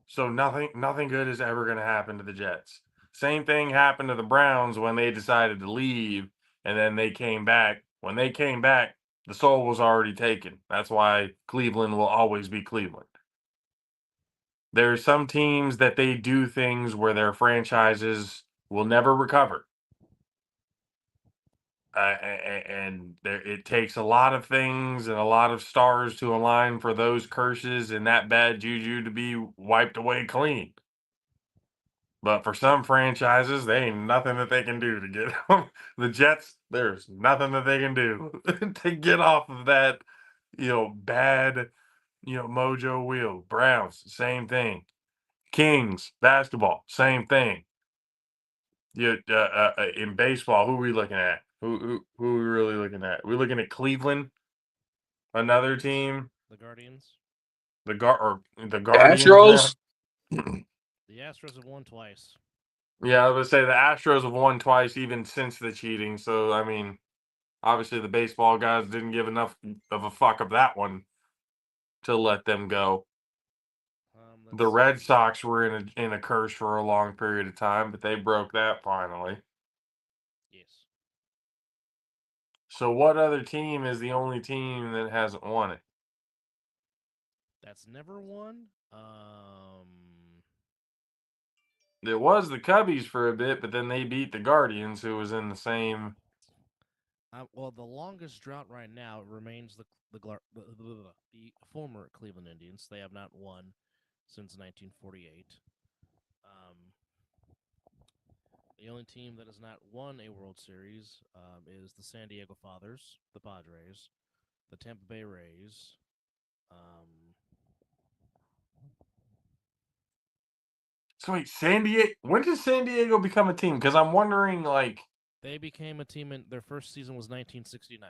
So nothing good is ever going to happen to the Jets. Same thing happened to the Browns when they decided to leave, and then they came back. When they came back, the soul was already taken. That's why Cleveland will always be Cleveland. There are some teams that they do things where their franchises will never recover. And it takes a lot of things and a lot of stars to align for those curses and that bad juju to be wiped away clean. But for some franchises, there ain't nothing that they can do to get the Jets. There's nothing that they can do to get off of that, bad, mojo wheel. Browns, same thing. Kings basketball, same thing. In baseball, who are we looking at? Who are we really looking at? We're looking at Cleveland, another team. The Guardians. The Guardians Astros? now. The Astros have won twice. Yeah, I was gonna say the Astros have won twice even since the cheating. So I mean, obviously the baseball guys didn't give enough of a fuck of that one to let them go. The Red Sox were in a curse for a long period of time, but they broke that finally. Yes. So what other team is the only team that hasn't won it? That's never won. It was the Cubbies for a bit, but then they beat the Guardians, who was in the same. Well, the longest drought right now remains the former Cleveland Indians. They have not won since 1948. The only team that has not won a World Series is the San Diego Fathers, the Padres, the Tampa Bay Rays. So wait, San Diego. When did San Diego become a team? Because I'm wondering, like, they became a team in their first season was 1969.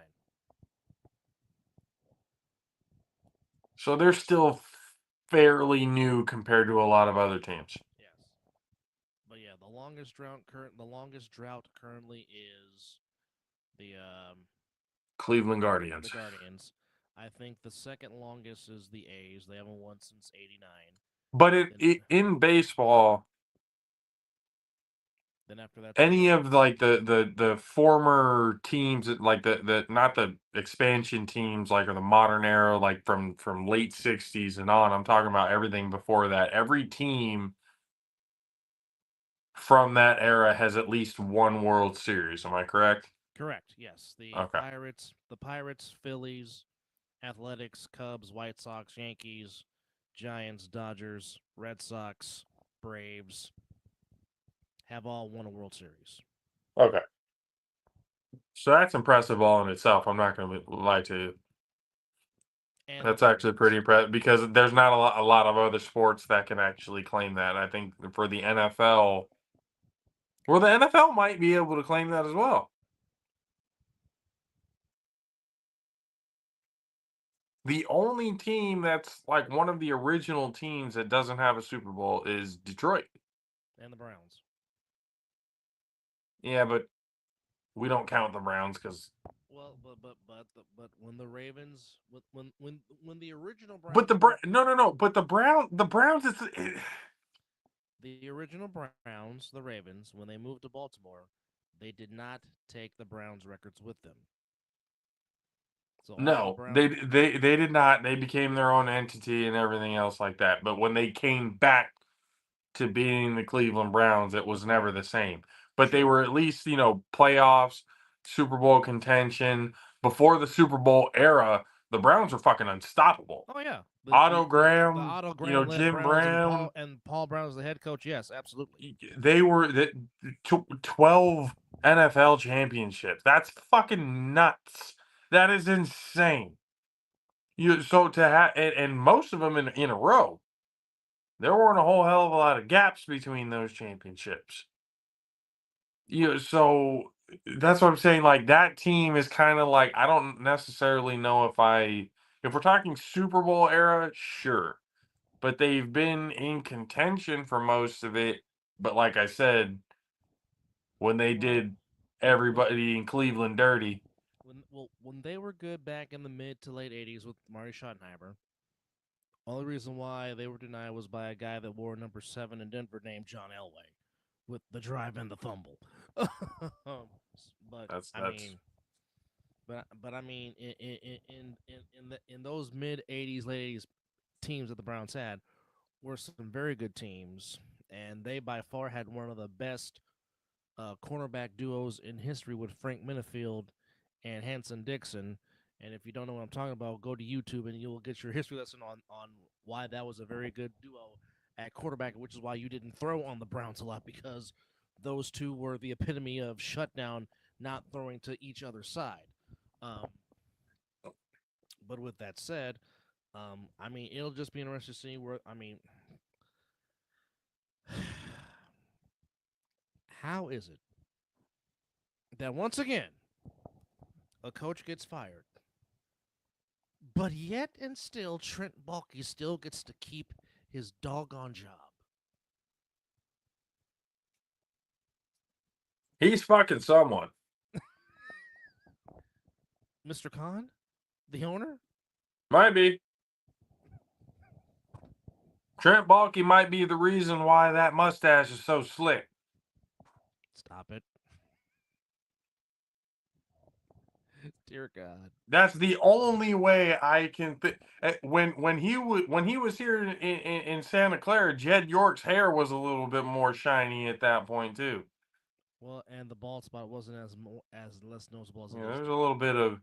so they're still fairly new compared to a lot of other teams. Yes, but yeah, the longest drought currently is the Cleveland Guardians. The Guardians. I think the second longest is the A's. They haven't won since '89. But in baseball, Then after that, any of like the former teams like the not the expansion teams like or the modern era like from late 60s and on. I'm talking about everything before that. Every team from that era has at least one World Series. Am I correct? correct. Yes, Okay. Pirates, Phillies, Athletics, Cubs, White Sox, Yankees, Giants, Dodgers, Red Sox, Braves have all won a World Series. Okay. So that's impressive all in itself. I'm not going to lie to you. And That's the actually pretty impressive because there's not a lot of other sports that can actually claim that. I think for the NFL, well, the NFL might be able to claim that as well. The only team that's like one of the original teams that doesn't have a Super Bowl is Detroit. and the Browns. Yeah, but we don't count the Browns because. Well, but when the Ravens, when the original Browns, But no. But the Browns is. the original Browns, the Ravens, when they moved to Baltimore, they did not take the Browns records with them. So all the No, Browns, they did not. They became their own entity and everything else like that. But when they came back to being the Cleveland Browns, it was never the same. But they Sure. were at least, playoffs, Super Bowl contention. Before the Super Bowl era, the Browns were fucking unstoppable. Oh yeah, Otto the Graham, Otto Graham led Jim Browns and Brown, Paul Brown as the head coach. Yes, absolutely. they were the 12 NFL championships. That's fucking nuts. That is insane. So to have and most of them in a row. There weren't a whole hell of a lot of gaps between those championships. So that's what I'm saying. Like that team is kind of like I don't necessarily know if we're talking Super Bowl era, sure, but they've been in contention for most of it. But like I said, when they did everybody in Cleveland dirty, When they were good back in the mid to late '80s with Marty Schottenheimer, only reason why they were denied was by a guy that wore number 7 in Denver named John Elway, with the drive and the fumble. but that's I that's mean, but I mean, in those mid '80s, late '80s teams that the Browns had were some very good teams, and they by far had one of the best cornerback duos in history with Frank Minifield and Hanson Dixon. And if you don't know what I'm talking about, go to YouTube and you'll get your history lesson on why that was a very good duo at quarterback, which is why you didn't throw on the Browns a lot because those two were the epitome of shutdown, not throwing to each other's side. Um, but with that said, I mean, it'll just be interesting to see where. I mean, how is it that once again a coach gets fired, but yet and still Trent Baalke still gets to keep his doggone job? he's fucking someone. Mr. Khan, the owner? Might be. Trent Baalke might be the reason why that mustache is so slick. Stop it. Dear God. That's the only way I can think. When he was here in Santa Clara, Jed York's hair was a little bit more shiny at that point too. Well, and the bald spot wasn't as less noticeable as it Yeah, is. there's a little bit of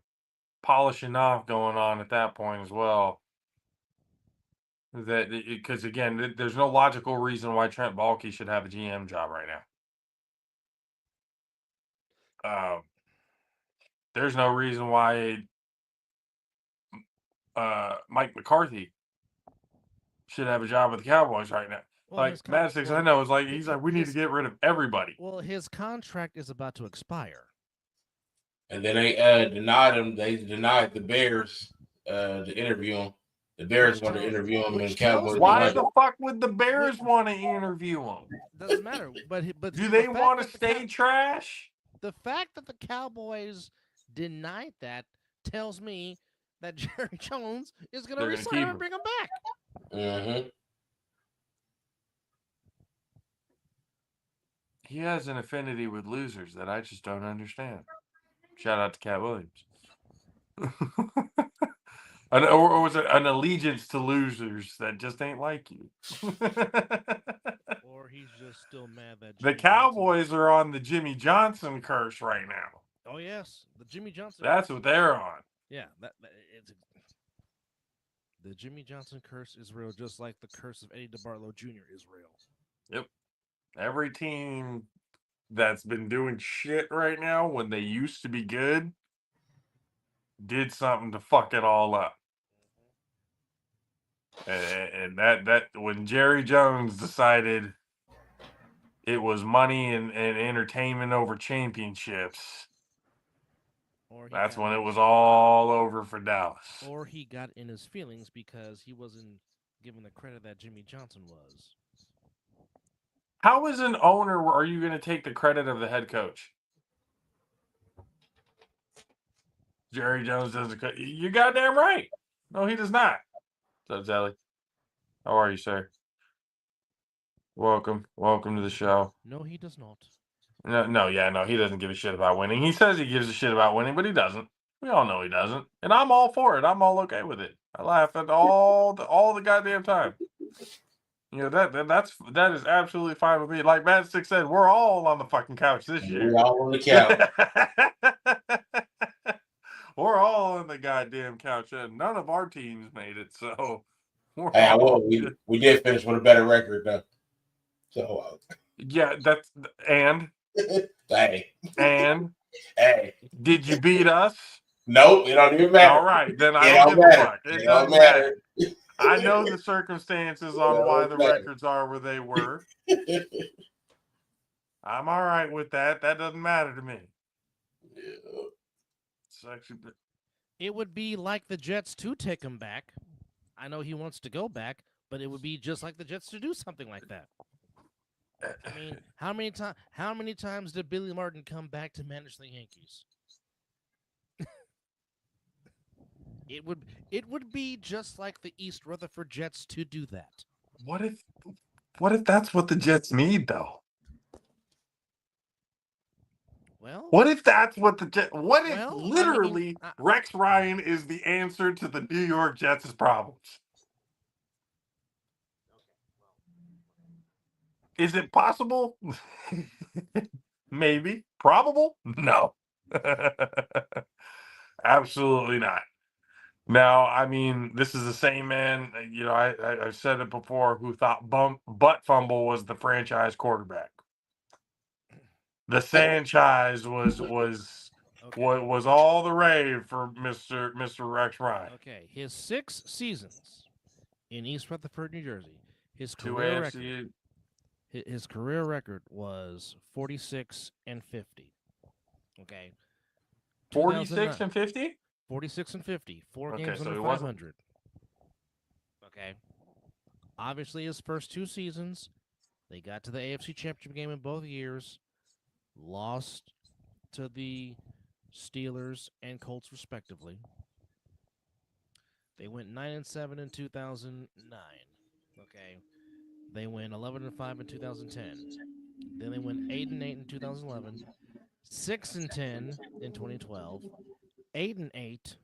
polishing off going on at that point as well. That because again, there's no logical reason why Trent Baalke should have a GM job right now. There's no reason why Mike McCarthy should have a job with the Cowboys right now. Well, Like Mad Six, I know is like he's like we need to get rid of everybody. Well, his contract is about to expire. And then they denied him. They denied the Bears to interview him. The Bears want to interview him, and Cowboys. Why the fuck would the Bears want to interview him? Doesn't matter. But Do they want to stay trash? The fact that the Cowboys denied that tells me that Jerry Jones is going to resign him and bring him back. Mm-hmm. He has an affinity with losers that I just don't understand. Shout out to Cat Williams. Or was it an allegiance to losers that just ain't like you? Or he's just still mad that The Jimmy Cowboys Johnson... are on the Jimmy Johnson curse right now. Oh yes, the Jimmy Johnson. That's curse. what they're on. Yeah, it's the Jimmy Johnson curse is real, just like the curse of Eddie DeBartolo Jr. is real. Yep. Every team that's been doing shit right now when they used to be good did something to fuck it all up. And that when Jerry Jones decided it was money and entertainment over championships, that's when it was all over for Dallas. Or he got in his feelings because he wasn't given the credit that Jimmy Johnson was. How, as an owner, are you going to take the credit of the head coach? Jerry Jones doesn't. You're goddamn right. No, he does not. What's up, Zelly? How are you, sir? Welcome to the show. No, he does not. No, he doesn't give a shit about winning. He says he gives a shit about winning, but he doesn't. We all know he doesn't, and I'm all for it. I'm all okay with it. I laugh at all the goddamn time. You know that is absolutely fine with me. Like Matt Stick said, we're all on the fucking couch this year. We're all on the couch. We're all on the goddamn couch, and none of our teams made it. So, we did finish with a better record though. So yeah, that's and hey, did you beat us? Nope, it don't even matter. All right, then I don't give a fuck. It doesn't matter. I know the circumstances on why the records are where they were. I'm all right with that. That doesn't matter to me. Yeah. It's actually... It would be like the Jets to take him back. I know he wants to go back, but it would be just like the Jets to do something like that. I mean, how many times did Billy Martin come back to manage the Yankees? It would be just like the East Rutherford Jets to do that. What if that's what the Jets need, though? Well, what if that's what the Jets? What if literally Rex Ryan is the answer to the New York Jets' problems? Is it possible? Maybe. Probable? No. Absolutely not. Now, I mean, this is the same man, you know, I've said it before, who thought butt fumble was the franchise quarterback. The Sanchez was all the rave for Mr. Rex Ryan. Okay, his 6 seasons in East Rutherford, New Jersey, his career record was 46-50. Okay. 46-50? 46-50. 4 games under 500. Okay. Obviously, his first 2 seasons, they got to the AFC Championship game in both years, lost to the Steelers and Colts respectively. They went 9-7 in 2009. Okay. They went 11-5 in 2010. Then they went 8-8 in 2011, 6-10 in 2012, 8-8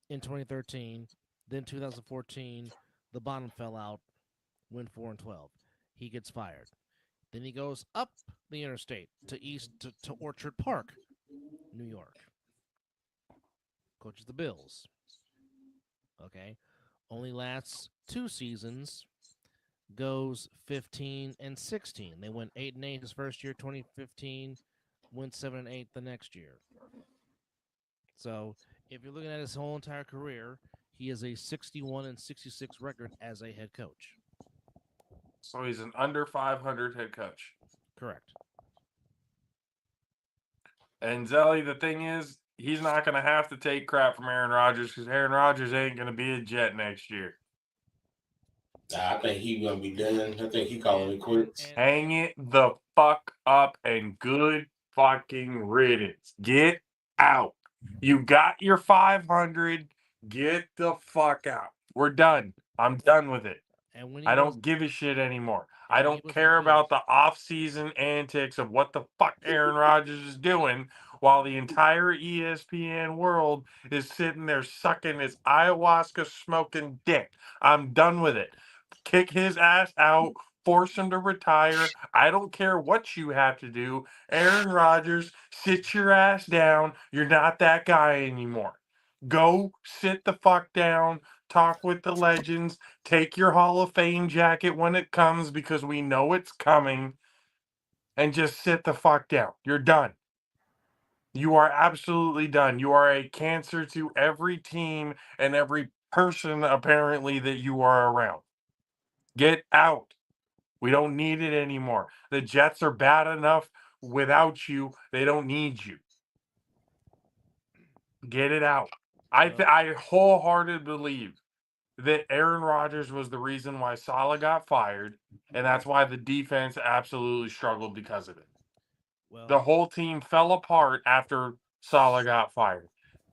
in 2013. Then 2014, the bottom fell out, went 4-12. He gets fired. Then he goes up the interstate to Orchard Park, New York. Coaches the Bills. Okay. Only lasts 2 seasons. Goes 15-16. They went 8-8 his first year, 2015. Went 7-8 the next year. So if you're looking at his whole entire career, he has a 61-66 record as a head coach. So he's an under 500 head coach. Correct. And Zelly, the thing is, he's not going to have to take crap from Aaron Rodgers because Aaron Rodgers ain't going to be a Jet next year. I think he's going to be done. I think he's calling it quits. Hang it the fuck up and good fucking riddance. Get out. You got your 500. Get the fuck out. We're done. I'm done with it. And when I don't give a shit anymore. I when he don't was care about engaged- the off-season antics of what the fuck Aaron Rodgers is doing while the entire ESPN world is sitting there sucking his ayahuasca smoking dick. I'm done with it. Kick his ass out, force him to retire. I don't care what you have to do. Aaron Rodgers, sit your ass down. You're not that guy anymore. Go sit the fuck down, talk with the legends, take your Hall of Fame jacket when it comes because we know it's coming, and just sit the fuck down. You're done. You are absolutely done. You are a cancer to every team and every person, apparently, that you are around. Get out. We don't need it anymore. The Jets are bad enough without you. They don't need you. Get it out. I wholeheartedly believe that Aaron Rodgers was the reason why Saleh got fired, and that's why the defense absolutely struggled because of it. well, The whole team fell apart after Saleh got fired,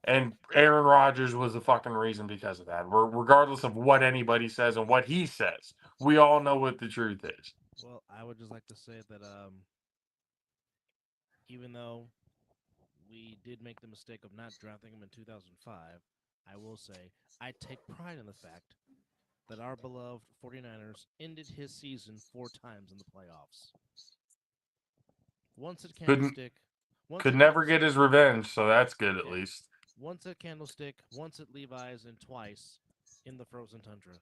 and Aaron Rodgers was the fucking reason because of that. Regardless of what anybody says and what he says, we all know what the truth is. well, I would just like to say that even though we did make the mistake of not drafting him in 2005, I will say I take pride in the fact that our beloved 49ers ended his season 4 times in the playoffs. Once at Candlestick, once Could at never get Candlestick, his revenge, so that's good at Yeah. least. once at Candlestick, once at Levi's, and twice in the frozen tundra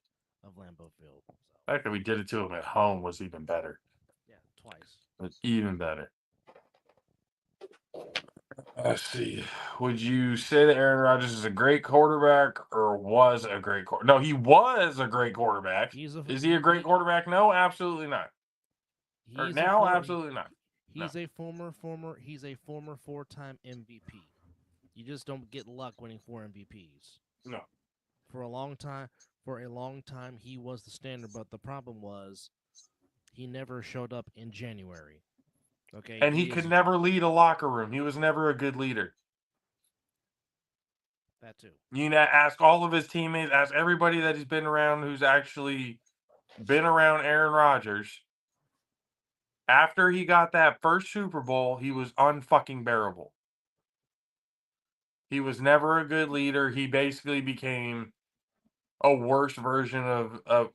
of Lambeau Field. So, The fact that we did it to him at home was even better. yeah, twice. Even better. Let's see. Would you say that Aaron Rodgers is a great quarterback or was a great quarterback? No, he was a great quarterback. Is he a great quarterback? No, absolutely not. Or He's now, absolutely not. He's a former 4-time MVP. You just don't get luck winning 4 MVPs. No. For a long time, he was the standard, but the problem was he never showed up in January. Okay, And he could never lead a locker room. He was never a good leader. That too. You know, ask all of his teammates, ask everybody that he's been around who's actually been around Aaron Rodgers. After he got that first Super Bowl, he was unfucking bearable. He was never a good leader. He basically became a worse version of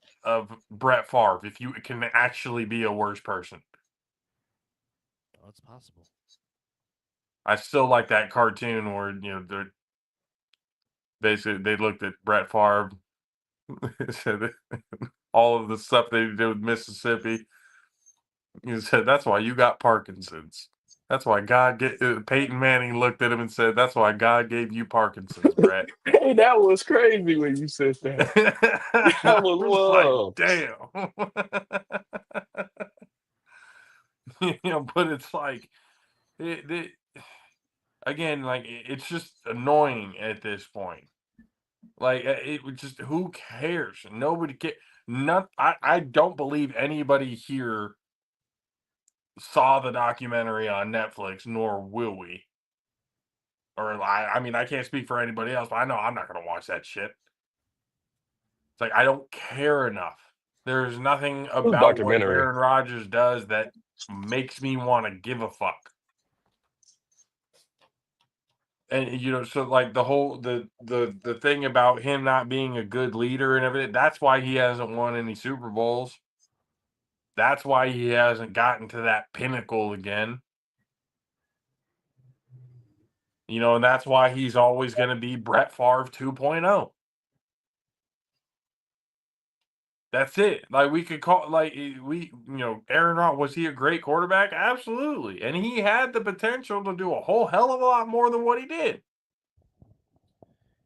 Brett Favre, if you can actually be a worse person. Oh, it's possible. I still like that cartoon where, you know, they're basically they looked at Brett Favre, said all of the stuff they did with Mississippi. He said, "That's why you got Parkinson's. That's why Peyton Manning looked at him and said, "That's why God gave you Parkinson's, Brett." Hey, that was crazy when you said that. That I was was like, wild. damn. But it's like, it, again, like it's just annoying at this point. Like it would just, who cares? Nobody cares. I don't believe anybody here saw the documentary on Netflix, nor will we. Or I mean, I can't speak for anybody else, but I know I'm not gonna watch that shit. It's like I don't care enough. There's nothing It was a about what documentary. Aaron Rodgers does that makes me want to give a fuck. And so like the whole the thing about him not being a good leader and everything, that's why he hasn't won any Super Bowls. That's why he hasn't gotten to that pinnacle again. And that's why he's always going to be Brett Favre 2.0. That's it. Like we could call Aaron Rodgers, was he a great quarterback? Absolutely. And he had the potential to do a whole hell of a lot more than what he did.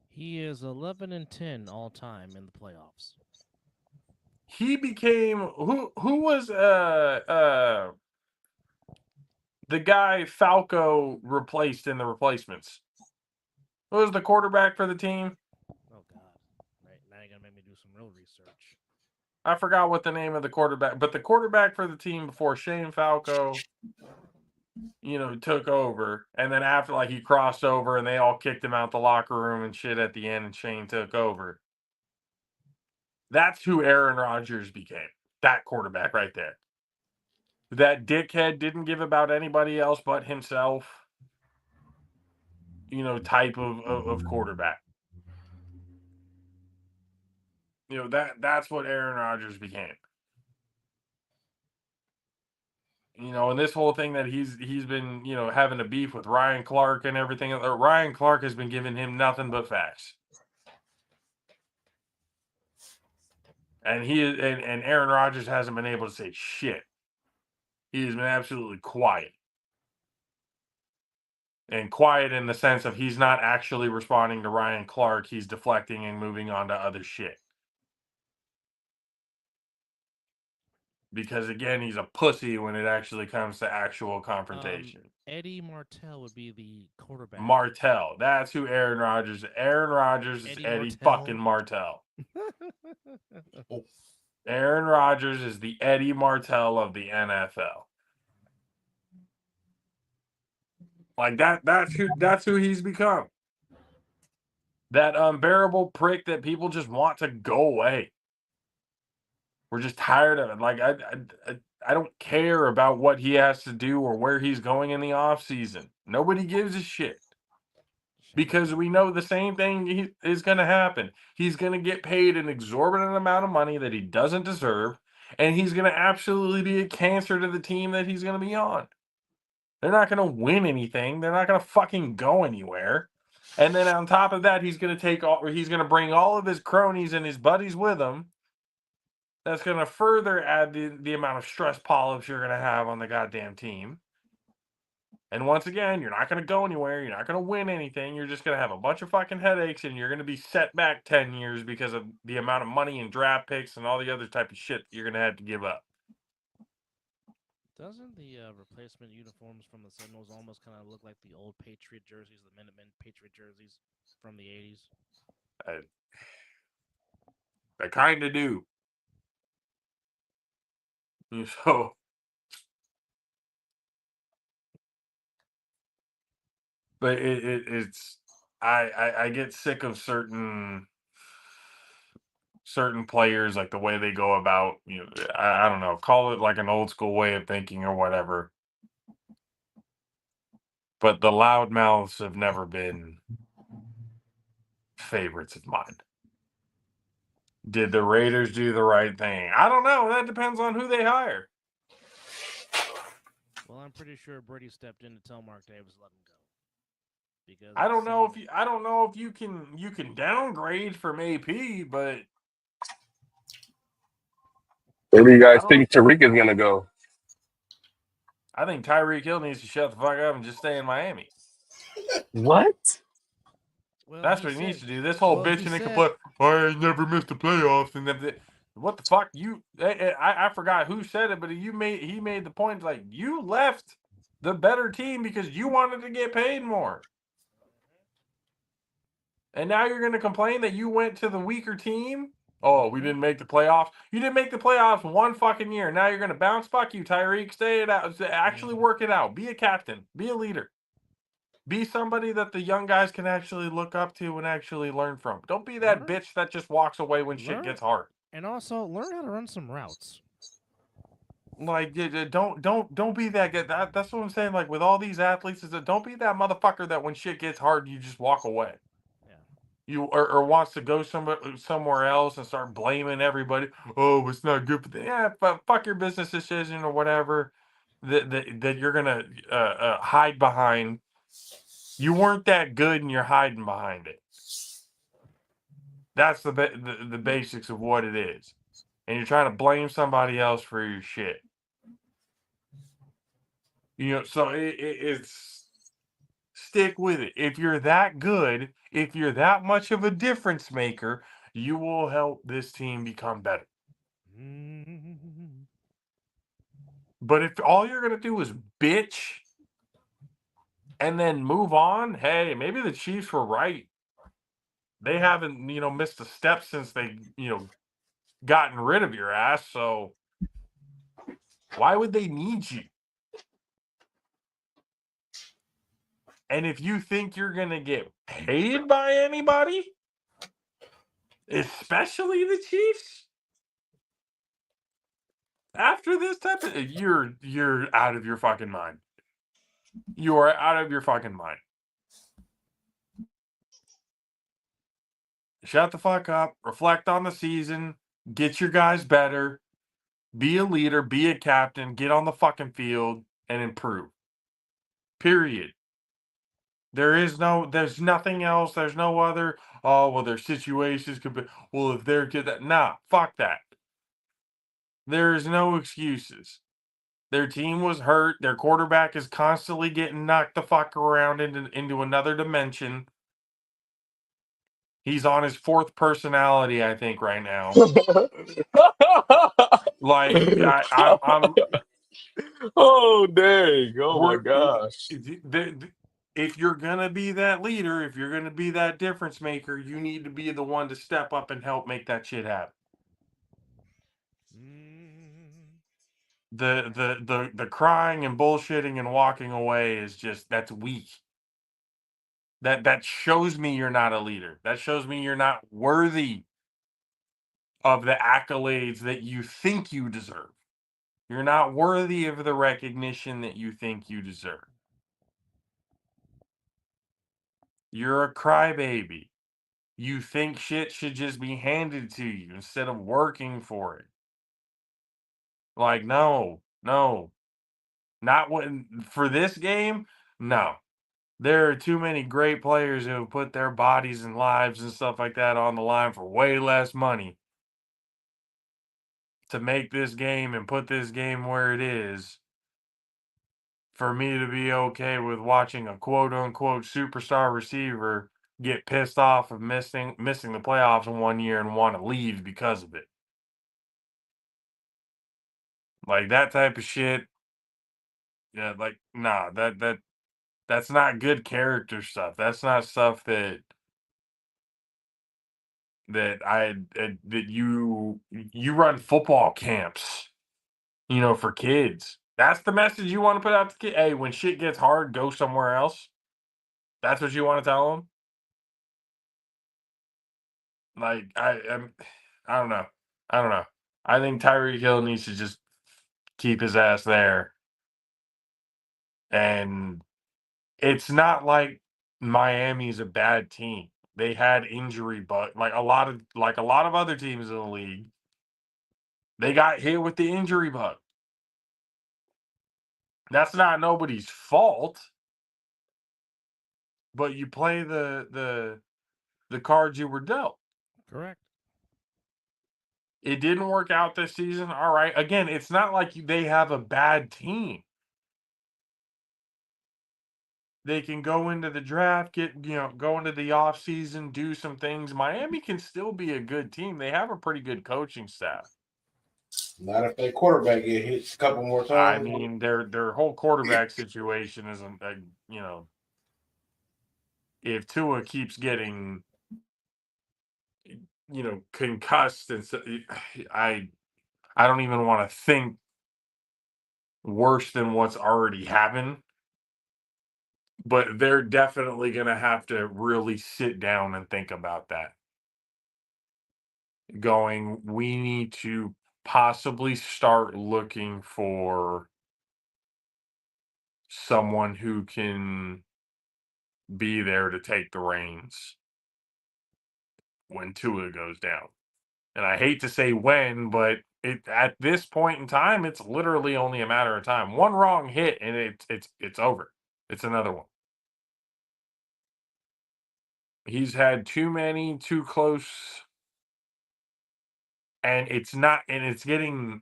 He is 11-10 all time in the playoffs. He became who was the guy Falco replaced in the replacements? Who was the quarterback for the team? Oh God! Right now you're gonna make me do some real research. I forgot what the name of the quarterback, but the quarterback for the team before Shane Falco, took over, and then after he crossed over and they all kicked him out the locker room and shit at the end, and Shane took over. That's who Aaron Rodgers became. That quarterback right there. That dickhead didn't give about anybody else but himself. Type of quarterback. That's what Aaron Rodgers became. And this whole thing that he's been, having a beef with Ryan Clark and everything. Ryan Clark has been giving him nothing but facts. And and Aaron Rodgers hasn't been able to say shit. He has been absolutely quiet. And quiet in the sense of he's not actually responding to Ryan Clark. He's deflecting and moving on to other shit. Because, again, he's a pussy when it actually comes to actual confrontation. Eddie Martell would be the quarterback. Martell. That's who Aaron Rodgers is. Aaron Rodgers is Eddie fucking Martell. Aaron Rodgers is the Eddie Martell of the NFL. Like that's who he's become. That unbearable prick that people just want to go away. We're just tired of it. Like I don't care about what he has to do or where he's going in the offseason. Nobody gives a shit. Because we know the same thing is going to happen. He's going to get paid an exorbitant amount of money that he doesn't deserve, and he's going to absolutely be a cancer to the team that he's going to be on. They're not going to win anything. They're not going to fucking go anywhere. And then on top of that, he's going to bring all of his cronies and his buddies with him. That's going to further add the amount of stress polyps you're going to have on the goddamn team. And once again, you're not going to go anywhere. You're not going to win anything. You're just going to have a bunch of fucking headaches, and you're going to be set back 10 years because of the amount of money and draft picks and all the other type of shit that you're going to have to give up. Doesn't the replacement uniforms from the Sentinels almost kind of look like the old Patriot jerseys, the Minutemen Patriot jerseys from the 80s? They kind of do. So... But it's I get sick of certain players, like the way they go about, I don't know, call it like an old school way of thinking or whatever. But the loudmouths have never been favorites of mine. Did the Raiders do the right thing? I don't know. That depends on who they hire. Well, I'm pretty sure Brady stepped in to tell Mark Davis to let him go. Because I don't know if you can downgrade from AP, but where do you guys think Tariq is gonna go? I think Tyreek Hill needs to shut the fuck up and just stay in Miami. What? Well, that's what he needs to do. This whole bitching and complaining. I ain't never missed the playoffs and everything. What the fuck? I forgot who said it, but he made the point, like, you left the better team because you wanted to get paid more. And now you're going to complain that you went to the weaker team? Oh, we didn't make the playoffs. You didn't make the playoffs one fucking year. Now you're going to bounce. Fuck you, Tyreek. Stay it out. Actually work it out. Be a captain. Be a leader. Be somebody that the young guys can actually look up to and actually learn from. Don't be that bitch that just walks away when shit gets hard. And also, learn how to run some routes. Like, don't be that guy. That's what I'm saying. Like, with all these athletes, is that don't be that motherfucker that when shit gets hard, you just walk away. You or wants to go somewhere else and start blaming everybody. Oh, it's not good for them. Yeah, but fuck your business decision or whatever that you're gonna hide behind. You weren't that good, and you're hiding behind it. That's the basics of what it is, and you're trying to blame somebody else for your shit. So it's. Stick with it. If you're that good, if you're that much of a difference maker, you will help this team become better. But if all you're going to do is bitch and then move on, hey, maybe the Chiefs were right. They haven't, missed a step since they, gotten rid of your ass. So why would they need you? And if you think you're going to get paid by anybody, especially the Chiefs. After this type of, you're out of your fucking mind. You are out of your fucking mind. Shut the fuck up. Reflect on the season. Get your guys better. Be a leader. Be a captain. Get on the fucking field and improve. Period. There's nothing else. There's no other. Oh well, their situations could be. Well, if they're good, nah, fuck that. There's no excuses. Their team was hurt. Their quarterback is constantly getting knocked the fuck around into another dimension. He's on his fourth personality, I think, right now. Like I'm Oh dang! Oh my gosh! if you're gonna be that leader, if you're gonna be that difference maker, you need to be the one to step up and help make that shit happen. The crying and bullshitting and walking away is just, that's weak. That shows me you're not a leader. That shows me you're not worthy of the accolades that you think you deserve. You're not worthy of the recognition that you think you deserve. You're a crybaby. You think shit should just be handed to you instead of working for it. Like, no. Not when for this game, no. There are too many great players who have put their bodies and lives and stuff like that on the line for way less money to make this game and put this game where it is, for me to be okay with watching a quote unquote superstar receiver get pissed off of missing the playoffs in 1 year and want to leave because of it. Like that type of shit. Yeah, like nah, that's not good character stuff. That's not stuff that you run football camps, for kids. That's the message you want to put out to kids. Hey, when shit gets hard, go somewhere else. That's what you want to tell them. Like I don't know. I don't know. I think Tyreek Hill needs to just keep his ass there. And it's not like Miami's a bad team. They had injury, but like a lot of other teams in the league, they got hit with the injury bug. That's not nobody's fault, but you play the cards you were dealt. Correct. It didn't work out this season. All right. Again, it's not like they have a bad team. They can go into the draft, go into the offseason, do some things. Miami can still be a good team. They have a pretty good coaching staff. Not if that quarterback get hit a couple more I times. mean, their whole quarterback situation isn't, if Tua keeps getting, concussed, and so, I don't even want to think worse than what's already happened. But they're definitely going to have to really sit down and think about that. We need to possibly start looking for someone who can be there to take the reins when Tua goes down. And I hate to say when, but at this point in time, it's literally only a matter of time. One wrong hit and it's over. It's another one. He's had too many, too close, and it's getting,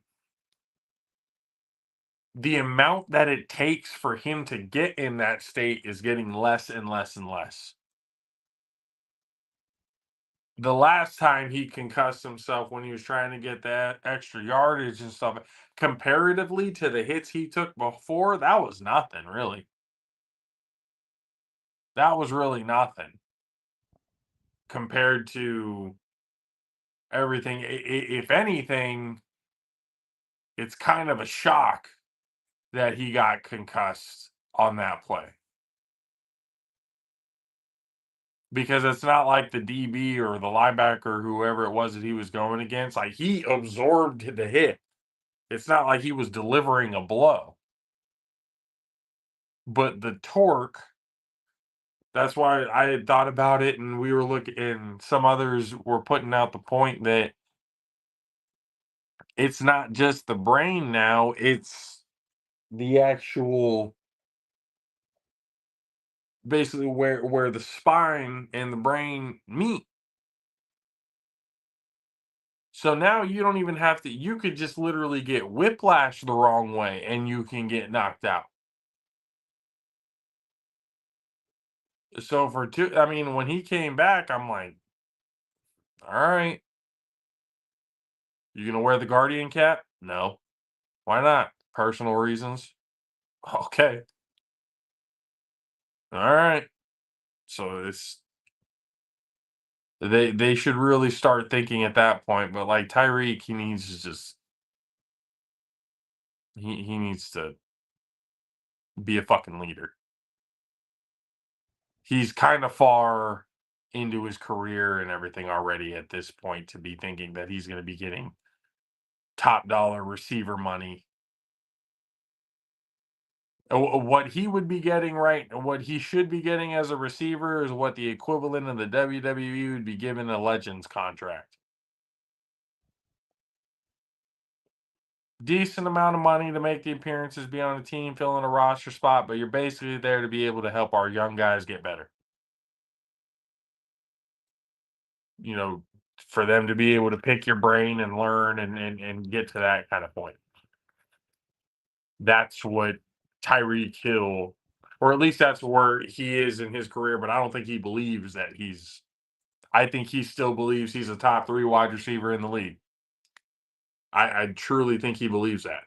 the amount that it takes for him to get in that state is getting less and less and less. The last time he concussed himself when he was trying to get that extra yardage and stuff, comparatively to the hits he took before, that was nothing, really. That was really nothing compared to everything. If anything, it's kind of a shock that he got concussed on that play. because it's not like the DB or the linebacker or whoever it was that he was going against. Like, he absorbed the hit. It's not like he was delivering a blow. But the torque, that's why I had thought about it, and we were looking, and some others were putting out the point that it's not just the brain now, it's the actual, basically where the spine and the brain meet. So now you don't even have to, you could just literally get whiplash the wrong way and you can get knocked out. So I mean, when he came back, I'm like, all right, you gonna wear the Guardian cap? No. Why not? Personal reasons. Okay. All right. So they should really start thinking at that point. But like Tyreek, he needs to just he needs to be a fucking leader. He's kind of far into his career and everything already at this point to be thinking that he's going to be getting top dollar receiver money. What he would be getting, right, what he should be getting as a receiver is what the equivalent of the WWE would be given a Legends contract. Decent amount of money to make the appearances, be on a team, fill in a roster spot, but you're basically there to be able to help our young guys get better. You know, for them to be able to pick your brain and learn and get to that kind of point. That's what Tyreek Hill, or at least that's where he is in his career, but I don't think he believes that I think he still believes he's a top 3 wide receiver in the league. I truly think he believes that.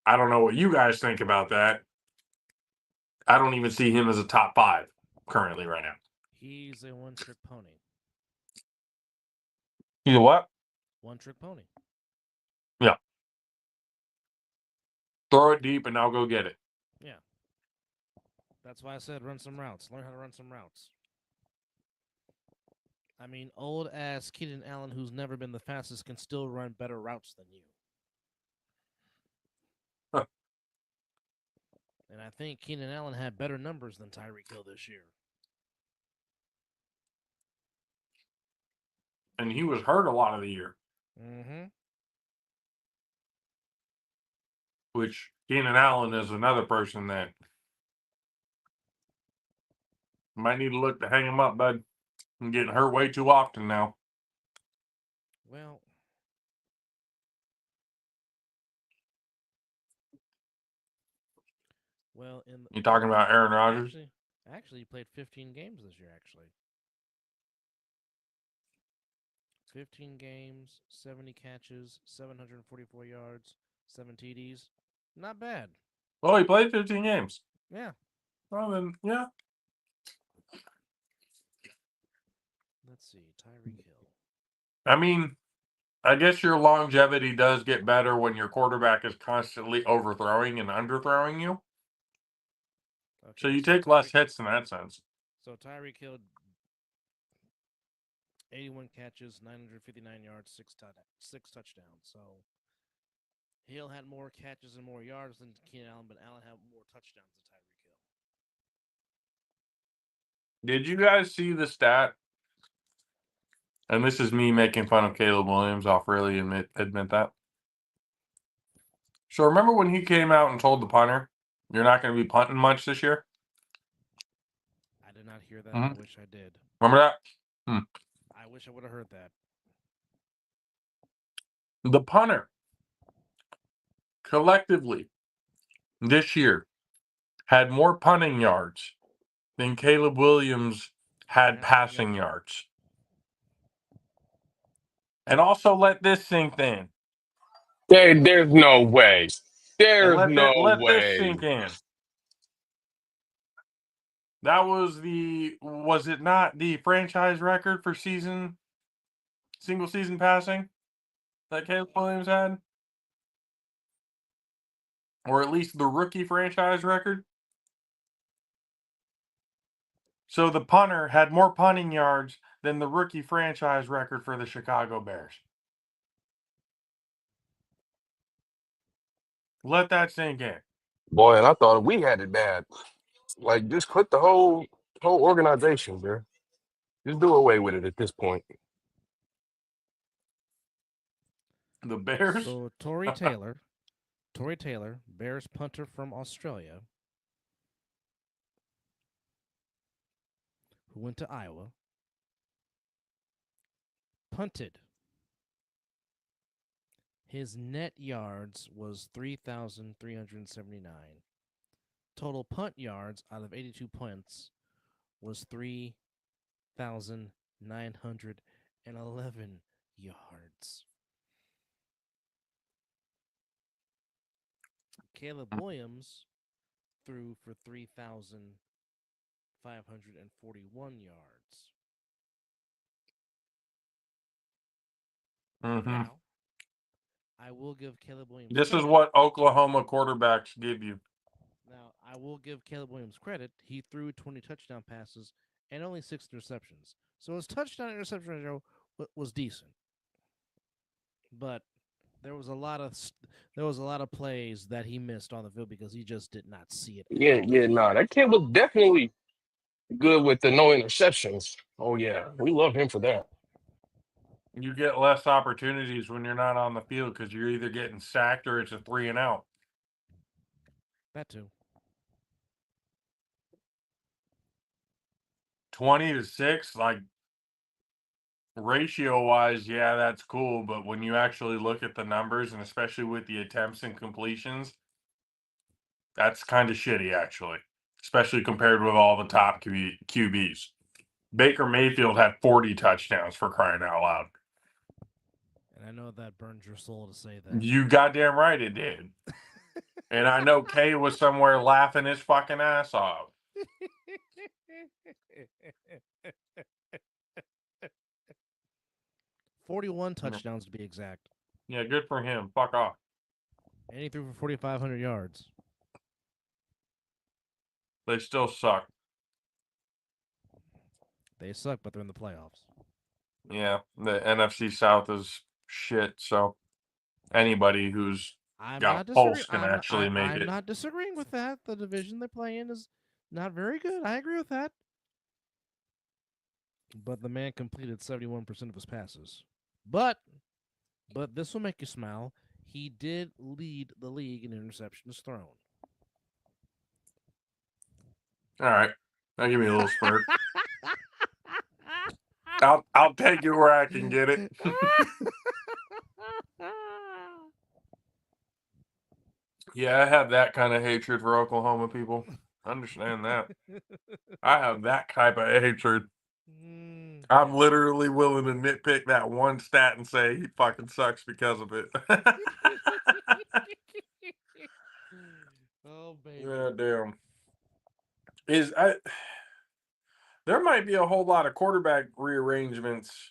I don't know what you guys think about that. I don't even see him as a top 5 currently right now. He's a one-trick pony. He's a what? One-trick pony. Yeah. Throw it deep and I'll go get it. Yeah. That's why I said run some routes. Learn how to run some routes. I mean, old-ass Keenan Allen, who's never been the fastest, can still run better routes than you. Huh. And I think Keenan Allen had better numbers than Tyreek Hill this year. And he was hurt a lot of the year. Mm-hmm. Which Keenan Allen is another person that might need to look to hang him up, bud. I'm getting hurt way too often now. Well, You talking about Aaron Rodgers? Actually, he played 15 games this year, actually. 15 games, 70 catches, 744 yards, 7 TDs. Not bad. Oh, he played 15 games. Yeah. Well, then, yeah. Let's see, Tyreek Hill. I mean, I guess your longevity does get better when your quarterback is constantly overthrowing and underthrowing you. Okay, so you take less hits in that sense. So Tyreek Hill, 81 catches, 959 yards, 6 touchdowns. So Hill had more catches and more yards than Keenan Allen, but Allen had more touchdowns than Tyreek Hill. Did you guys see the stat? And this is me making fun of Caleb Williams. I'll really admit that. So remember when he came out and told the punter, you're not going to be punting much this year? I did not hear that. Mm-hmm. I wish I did. Remember that? I wish I would have heard that. The punter, collectively, this year, had more punting yards than Caleb Williams had passing yards. And also let this sink in. There's no way. Let this sink in. That was it not the franchise record for single season passing that Caleb Williams had? Or at least the rookie franchise record? So the punter had more punting yards than the rookie franchise record for the Chicago Bears. Let that sink in. Boy, and I thought we had it bad. Like, just quit the whole organization, bro. Just do away with it at this point. The Bears? So Tory Taylor, Bears punter from Australia, who went to Iowa, punted. His net yards was 3,379. Total punt yards out of 82 punts was 3,911 yards. Caleb Williams threw for 3,541 yards. Mm-hmm. Now, I will give Caleb Williams This credit. is what Oklahoma quarterbacks give you. Now, I will give Caleb Williams credit. He threw 20 touchdown passes and only 6 interceptions. So his touchdown interception ratio was decent. But there was a lot of plays that he missed on the field because he just did not see it. That kid was definitely good with the no interceptions. Oh yeah, we love him for that. You get less opportunities when you're not on the field because you're either getting sacked or it's a 3 and out. That too. 20-6, like ratio-wise, yeah, that's cool. But when you actually look at the numbers, and especially with the attempts and completions, that's kind of shitty, actually. Especially compared with all the top QBs. Baker Mayfield had 40 touchdowns, for crying out loud. And I know that burns your soul to say that. You goddamn right it did. And I know Kay was somewhere laughing his fucking ass off. 41 touchdowns to be exact. Yeah, good for him. Fuck off. And he threw for 4,500 yards. They still suck. They suck, but they're in the playoffs. Yeah, the NFC South is shit. So anybody who's got a pulse can actually make it. I'm not disagreeing with that. The division they play in is not very good. I agree with that. But the man completed 71% of his passes. But this will make you smile. He did lead the league in interceptions thrown. All right, now give me a little spurt. I'll take it where I can get it. Yeah, I have that kind of hatred for Oklahoma people. I understand that. I have that type of hatred. I'm literally willing to nitpick that one stat and say he fucking sucks because of it. Oh, baby. Yeah, damn. There might be a whole lot of quarterback rearrangements.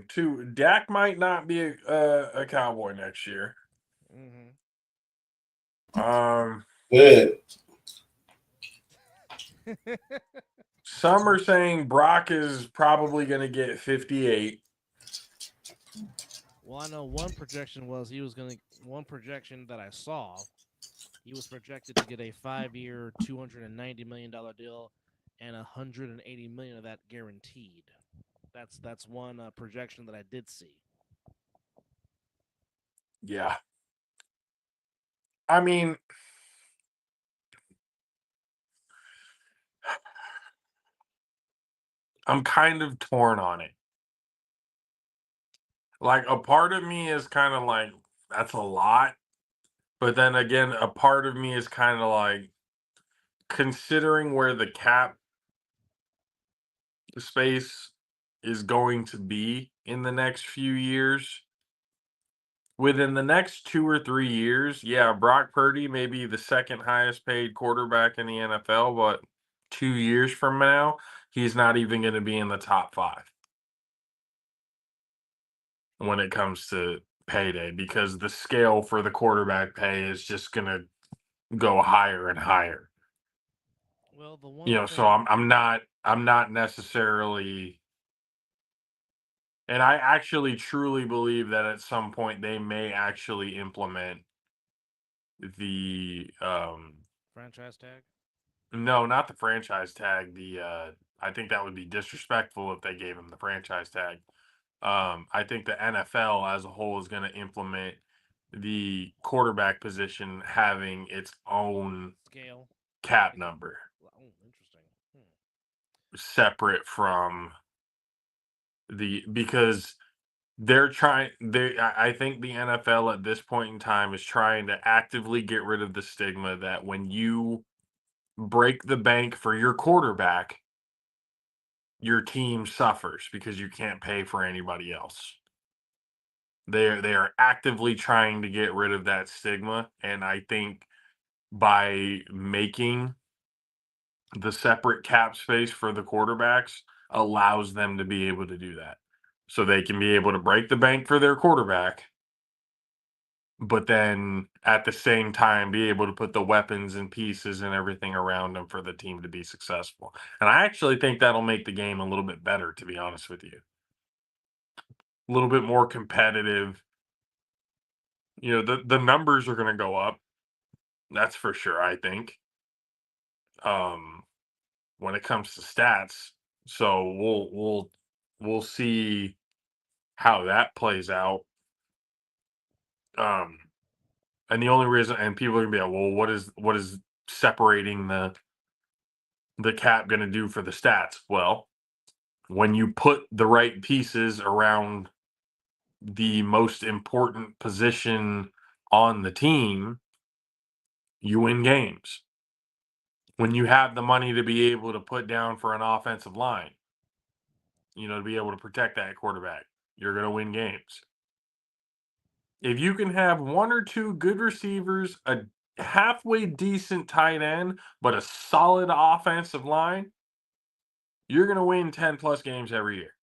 Too. Dak might not be a Cowboy next year. Good. Some are saying Brock is probably going to get 58. Well, I know one projection that I saw, he was projected to get a 5-year, $290 million deal, and $180 million of that guaranteed. That's one projection that I did see. Yeah. I mean, I'm kind of torn on it. Like, a part of me is kind of like, that's a lot. But then again, a part of me is kind of like, considering where the cap space is going to be in the next few years, within the next 2 or 3 years, yeah, Brock Purdy may be the second highest paid quarterback in the NFL, but 2 years from now, he's not even going to be in the top 5 when it comes to payday, because the scale for the quarterback pay is just going to go higher and higher. Well, the one You know, thing, so I'm not necessarily, and I actually truly believe that at some point they may actually implement the franchise tag. no, not the franchise tag. I think that would be disrespectful if they gave him the franchise tag. I think the NFL as a whole is going to implement the quarterback position having its own Scale. cap number Oh, interesting. separate from because I think the NFL at this point in time is trying to actively get rid of the stigma that when you break the bank for your quarterback, your team suffers because you can't pay for anybody else. They are actively trying to get rid of that stigma, and I think by making the separate cap space for the quarterbacks allows them to be able to do that. So they can be able to break the bank for their quarterback, but then at the same time be able to put the weapons and pieces and everything around them for the team to be successful. And I actually think that'll make the game a little bit better, to be honest with you. A little bit more competitive. You know, the numbers are going to go up. That's for sure, I think. When it comes to stats. So we'll see how that plays out. Um and the only reason, and people are gonna be like, well, what is separating the cap gonna do for the stats? Well, when you put the right pieces around the most important position on the team, you win games. When you have the money to be able to put down for an offensive line, you know, to be able to protect that quarterback, you're going to win games. If you can have one or two good receivers, a halfway decent tight end, but a solid offensive line, you're going to win 10 plus games every year.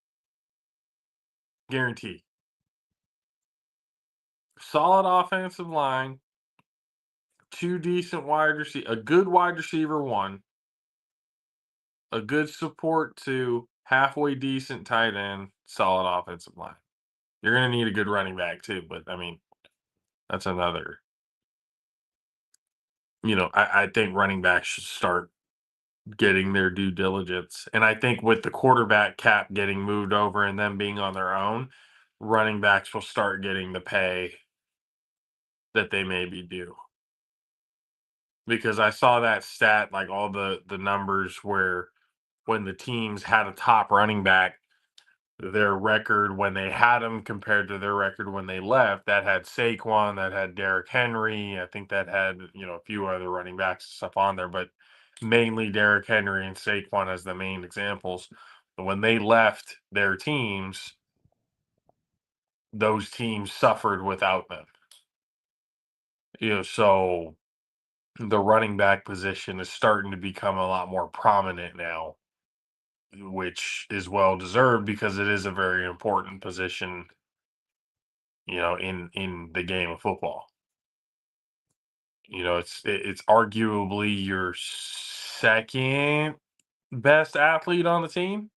Guaranteed. Solid offensive line, two decent wide receiver, a good wide receiver one, a good support two, halfway decent tight end, solid offensive line. You're going to need a good running back too, but I mean, that's another. You know, I think running backs should start getting their due diligence. And I think with the quarterback cap getting moved over and them being on their own, running backs will start getting the pay that they may be due. Because I saw that stat, like all the numbers where when the teams had a top running back, their record when they had him compared to their record when they left, that had Saquon, that had Derrick Henry. I think that had, you know, a few other running backs and stuff on there, but mainly Derrick Henry and Saquon as the main examples. When they left their teams, those teams suffered without them. You know, so the running back position is starting to become a lot more prominent now, which is well deserved because it is a very important position, you know, in the game of football. You know, it's arguably your second best athlete on the team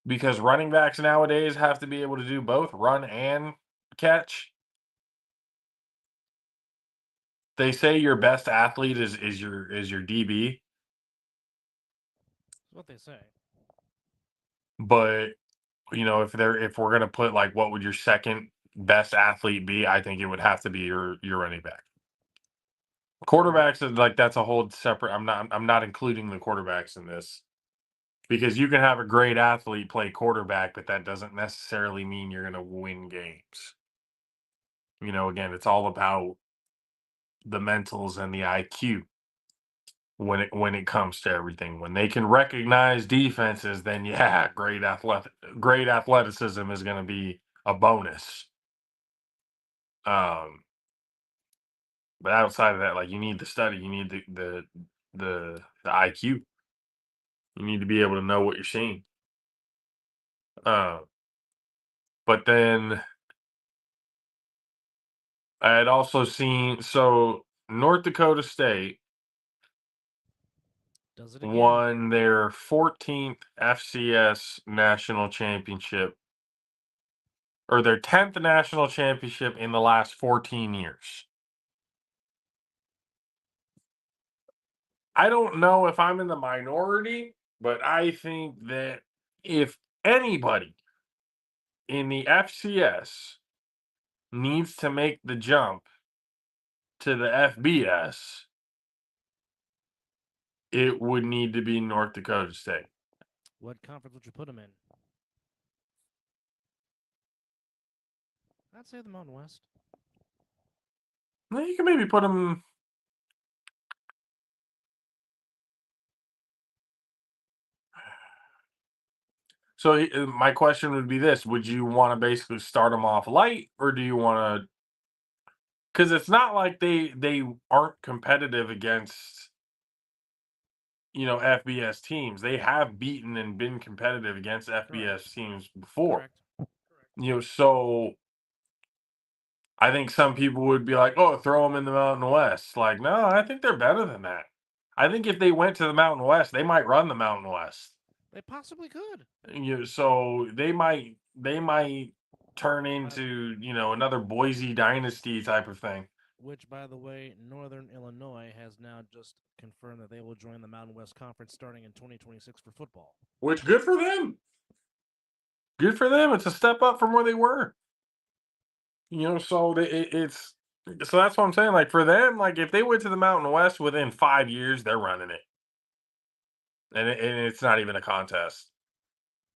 because running backs nowadays have to be able to do both run and catch. They say your best athlete is your DB, That's what they say. but you know, if we're gonna put like what would your second best athlete be, I think it would have to be your running back. Quarterbacks is like that's a whole separate. I'm not including the quarterbacks in this because you can have a great athlete play quarterback, but that doesn't necessarily mean you're gonna win games. You know, again, it's all about the mentals and the IQ when it comes to everything. When they can recognize defenses, then yeah, great athleticism is gonna be a bonus. Um, but outside of that, like you need the study, you need the IQ. You need to be able to know what you're seeing. Uh, but then I had also seen so North Dakota State Does it again. won their 14th FCS national championship, or their 10th national championship in the last 14 years. I don't know if I'm in the minority, but I think that if anybody in the FCS needs to make the jump to the FBS, it would need to be North Dakota State. What conference would you put them in? I'd say the Mountain West. Well, you can maybe put them. So my question would be this: would you want to basically start them off light, or do you want to? Because it's not like they aren't competitive against FBS teams. They have beaten and been competitive against FBS teams before. Correct. So I think some people would be like, "Oh, throw them in the Mountain West." Like, no, I think they're better than that. I think if they went to the Mountain West, they might run the Mountain West. They possibly could. So they might turn into another Boise Dynasty type of thing. Which, by the way, Northern Illinois has now just confirmed that they will join the Mountain West Conference starting in 2026 for football. Which good for them. Good for them. It's a step up from where they were. So it's so that's what I'm saying. Like for them, like if they went to the Mountain West within 5 years, they're running it, and it's not even a contest.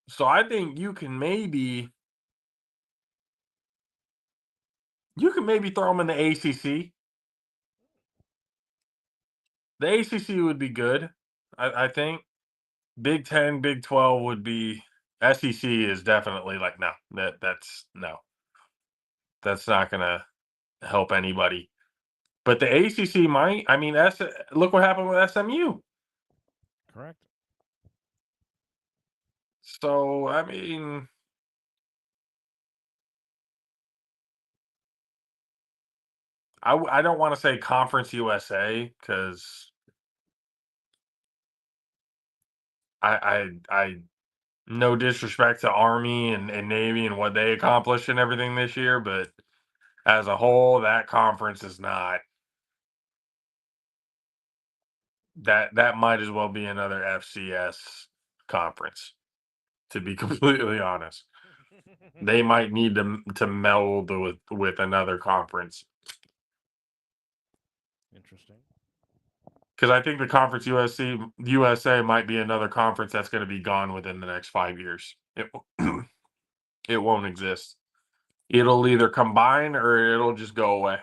So I think you can maybe throw them in the ACC. The ACC would be good. I think Big 10, Big 12 would be. SEC is definitely like no. That's no. That's not gonna help anybody. But the ACC might. I mean, look what happened with SMU. Correct. So I mean, I don't want to say Conference USA because I no disrespect to Army and Navy and what they accomplished and everything this year, but as a whole, that conference is not. That might as well be another FCS conference, to be completely honest. They might need to meld with another conference. Interesting. Because I think the Conference USA might be another conference that's going to be gone within the next 5 years. It won't exist. It'll either combine or it'll just go away.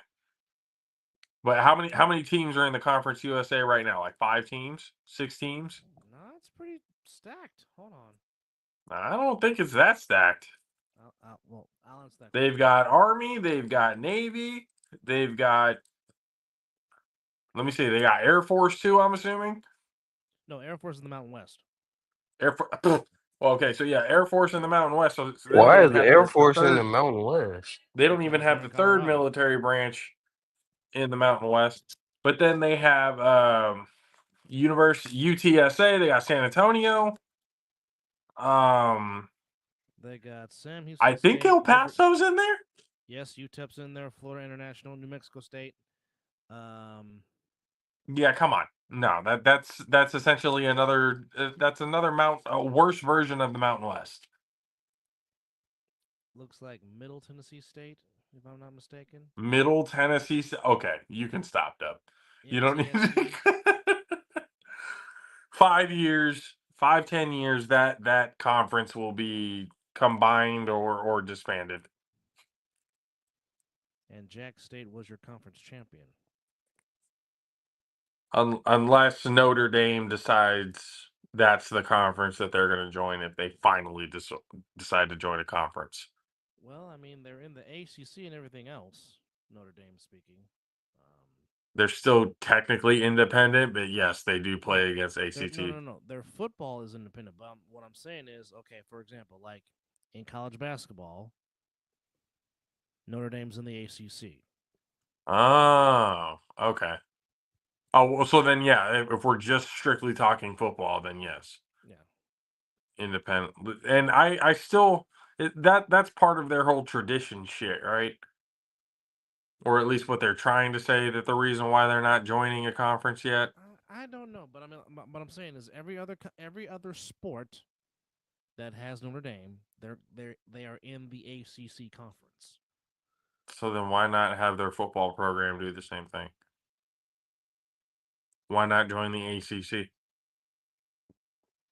But how many teams are in the Conference USA right now? Like 5 teams, 6 teams? No, it's pretty stacked. Hold on. I don't think it's that stacked. Well, I'll unstack. They've got Army, they've got Navy, they've got. Let me see. They got Air Force too. I'm assuming. No, Air Force in the Mountain West. Air Force. Well, okay, so yeah, Air Force in the Mountain West. So they don't Why even is the have Air Force in third, the Mountain West? They don't even Because have they're the in third Colorado. military branch in the Mountain West. But then they have UTSA. They got San Antonio. They got Sam Houston I think State, El Paso's in there. Yes, UTEP's in there. Florida International, New Mexico State. Yeah, come on. No, that's essentially another. That's another a worse version of the Mountain West. Looks like Middle Tennessee State, if I'm not mistaken. Middle Tennessee. Okay, you can stop, Dub. You don't need to. 5 years, 10 years. That conference will be combined or disbanded. And Jack State was your conference champion. Unless Notre Dame decides that's the conference that they're going to join if they finally decide to join a conference. Well, I mean, they're in the ACC and everything else, Notre Dame speaking. They're still technically independent, but yes, they do play against ACT. No. Their football is independent. But what I'm saying is, okay, for example, like in college basketball, Notre Dame's in the ACC. Oh, okay. Oh, well, so then, yeah, if we're just strictly talking football, then yes, Yeah. independent. And I still that's part of their whole tradition shit, right? Or at least what they're trying to say, that the reason why they're not joining a conference yet. I don't know, but I mean, what I'm saying is every other sport that has Notre Dame, they are in the ACC conference. So then why not have their football program do the same thing? Why not join the ACC?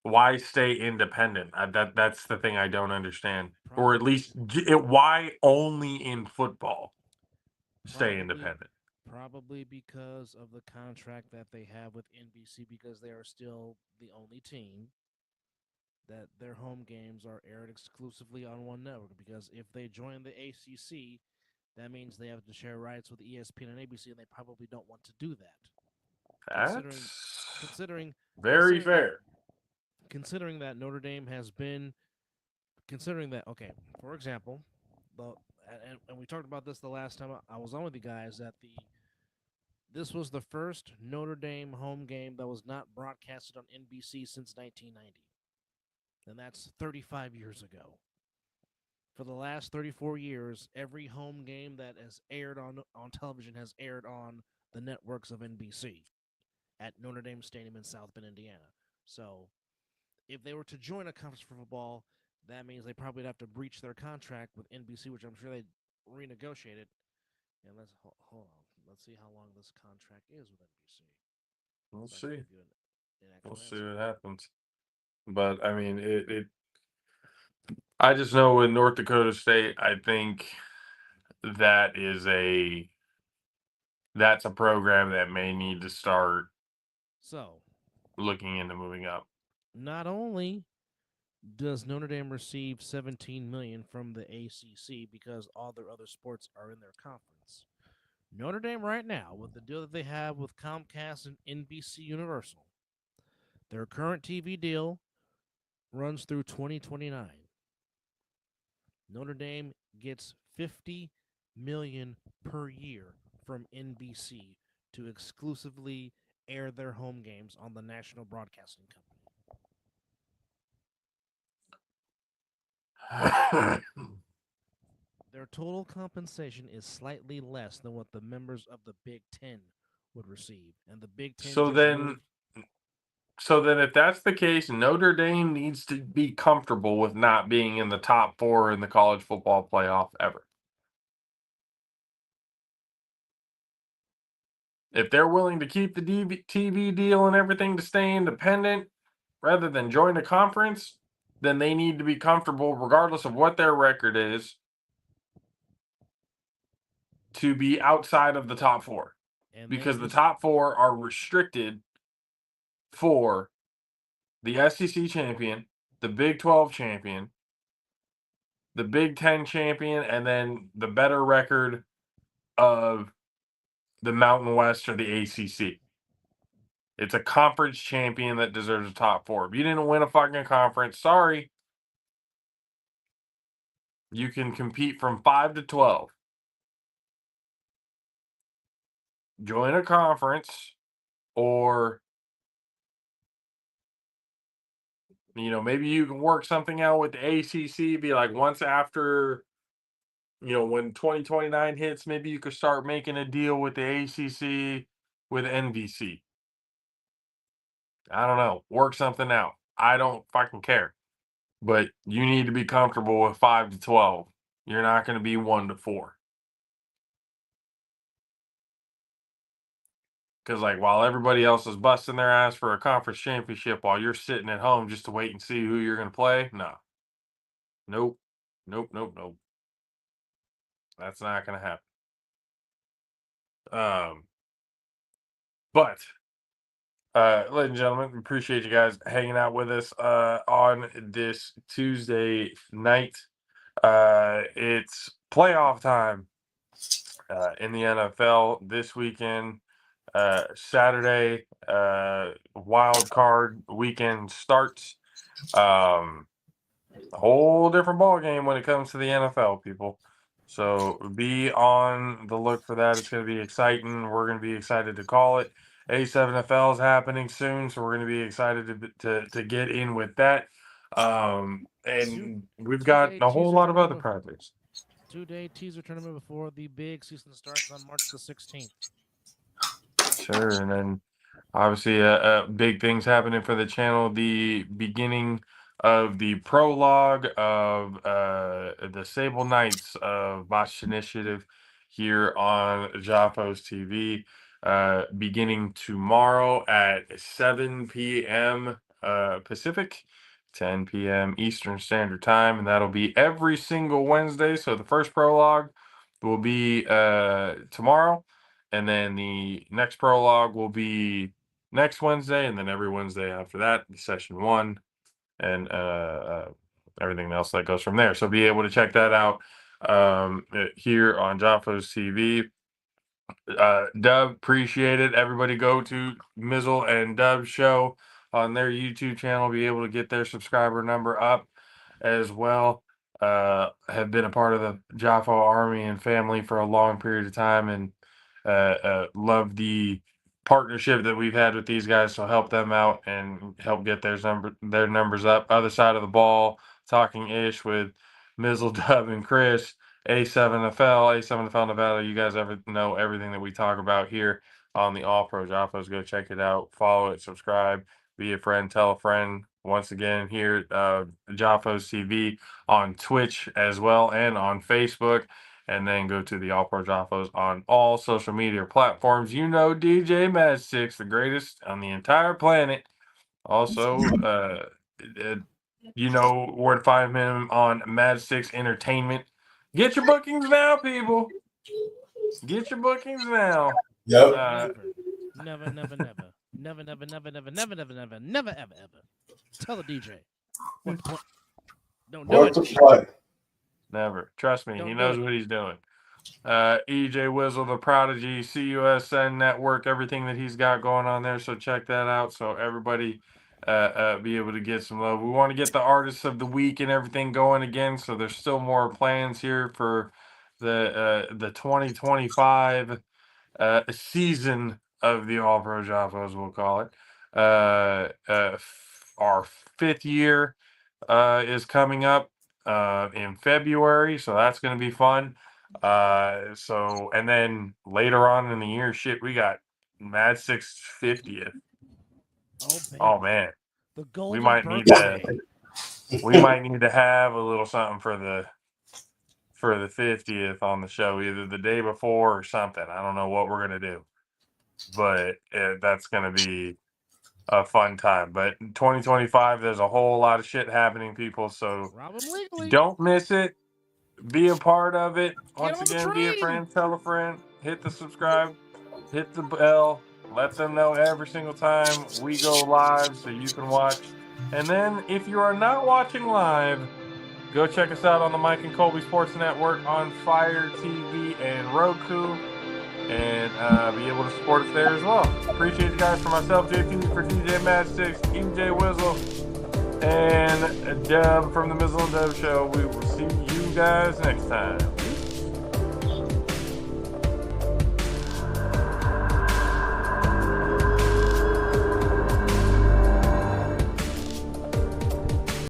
Why stay independent? That's the thing I don't understand. Or at least why only in football stay independent? Probably because of the contract that they have with NBC, because they are still the only team that their home games are aired exclusively on one network. Because if they join the ACC, that means they have to share rights with ESPN and ABC, and they probably don't want to do that. Considering very fair. Considering that Notre Dame has been, considering that, okay, for example, and we talked about this the last time I was on with you guys, that this was the first Notre Dame home game that was not broadcasted on NBC since 1990. And that's 35 years ago. For the last 34 years, every home game that has aired on television has aired on the networks of NBC at Notre Dame Stadium in South Bend, Indiana. So if they were to join a conference for football, that means they probably would have to breach their contract with NBC, which I'm sure they renegotiated. And let's hold on. Let's see how long this contract is with NBC. We'll So I can see. give you an We'll actual see answer. what happens. But I mean, I just know in North Dakota State, I think that that's a program that may need to start So, looking into moving up. not only does Notre Dame receive $17 million from the ACC because all their other sports are in their conference, Notre Dame right now, with the deal that they have with Comcast and NBC Universal, their current TV deal runs through 2029. Notre Dame gets $50 million per year from NBC to exclusively air their home games on the national broadcasting company. Their total compensation is slightly less than what the members of the Big Ten would receive, and the Big Ten. So then if that's the case, Notre Dame needs to be comfortable with not being in the top 4 in the college football playoff ever. If they're willing to keep the TV deal and everything to stay independent rather than join a conference, then they need to be comfortable, regardless of what their record is, to be outside of the top 4. Because the top 4 are restricted for the SEC champion, the Big 12 champion, the Big 10 champion, and then the better record of the Mountain West or the ACC. It's a conference champion that deserves a top 4. If you didn't win a fucking conference, sorry. You can compete from 5 to 12. Join a conference, or maybe you can work something out with the ACC. Be like, once after, when 2029 hits, maybe you could start making a deal with the ACC with NBC. I don't know. Work something out. I don't fucking care. But you need to be comfortable with 5 to 12. You're not going to be 1 to 4. Because, while everybody else is busting their ass for a conference championship, while you're sitting at home just to wait and see who you're going to play, no. Nope. Nope, nope, nope. That's not going to happen. But, ladies and gentlemen, appreciate you guys hanging out with us on this Tuesday night. It's playoff time in the NFL this weekend. Saturday, wild card weekend starts. A whole different ball game when it comes to the NFL, people. So be on the look for that. It's going to be exciting. We're going to be excited to call it. A7FL is happening soon, so we're going to be excited to get in with that. And we've got a whole lot of other projects. 2-day teaser tournament before the big season starts on March the 16th. Sure, and then obviously big things happening for the channel. The beginning of the prologue of the Sable Knights of Botched Initiative here on Jaffos TV, beginning tomorrow at 7 p.m. Pacific, 10 p.m. Eastern Standard Time, and that'll be every single Wednesday. So the first prologue will be tomorrow, and then the next prologue will be next Wednesday, and then every Wednesday after that, session 1, and everything else that goes from there. So be able to check that out here on Jaffos TV. Dub, appreciate it. Everybody go to Mizzle and Dub show on their YouTube channel. Be able to get their subscriber number up as well. Have been a part of the Jaffo army and family for a long period of time, and love the partnership that we've had with these guys. So help them out and help get their numbers up. Other side of the ball, talking ish with Mizzle, Dub, and Chris. A7FL Nevada. You guys ever know everything that we talk about here on the All-Pro JAFFOs. Go check it out. Follow it, subscribe, be a friend, tell a friend. Once again, here Jaffos TV on Twitch as well and on Facebook. And then go to the All-Pro JAFFOs on all social media platforms. You know DJ Mad 6, the greatest on the entire planet. Also, you know where to find him on Mad 6 Entertainment. Get your bookings now, people. Get your bookings now. Yep. Never, ever, ever. Tell the DJ. Don't do it. Never. Trust me, Don't he do knows it. what he's doing. EJ Wizzle, the Prodigy, CUSN Network, everything that he's got going on there. So check that out. So everybody be able to get some love. We want to get the artists of the week and everything going again. So there's still more plans here for the 2025 season of the All-Pro JAFFOs, we'll call it. Our 5th year is coming up in February, so that's going to be fun. And then later on in the year, we got Mad 6 50th. Oh man, the golden we might birthday. need to have a little something for the 50th on the show, either the day before or something. I don't know what we're gonna do, but that's gonna be a fun time. But in 2025, there's a whole lot of shit happening, people. So don't miss it. Be a part of it. Once again, be a friend, tell a friend, hit the subscribe, hit the bell, let them know every single time we go live so you can watch. And then if you are not watching live, go check us out on the Mike and Colby Sports Network on Fire TV and Roku, and be able to support us there as well. Appreciate you guys. For myself, JP, for DJ Mad 6, EJ Wizzle, and Dub from the Mizzle and Dub Show. We will see you guys next time.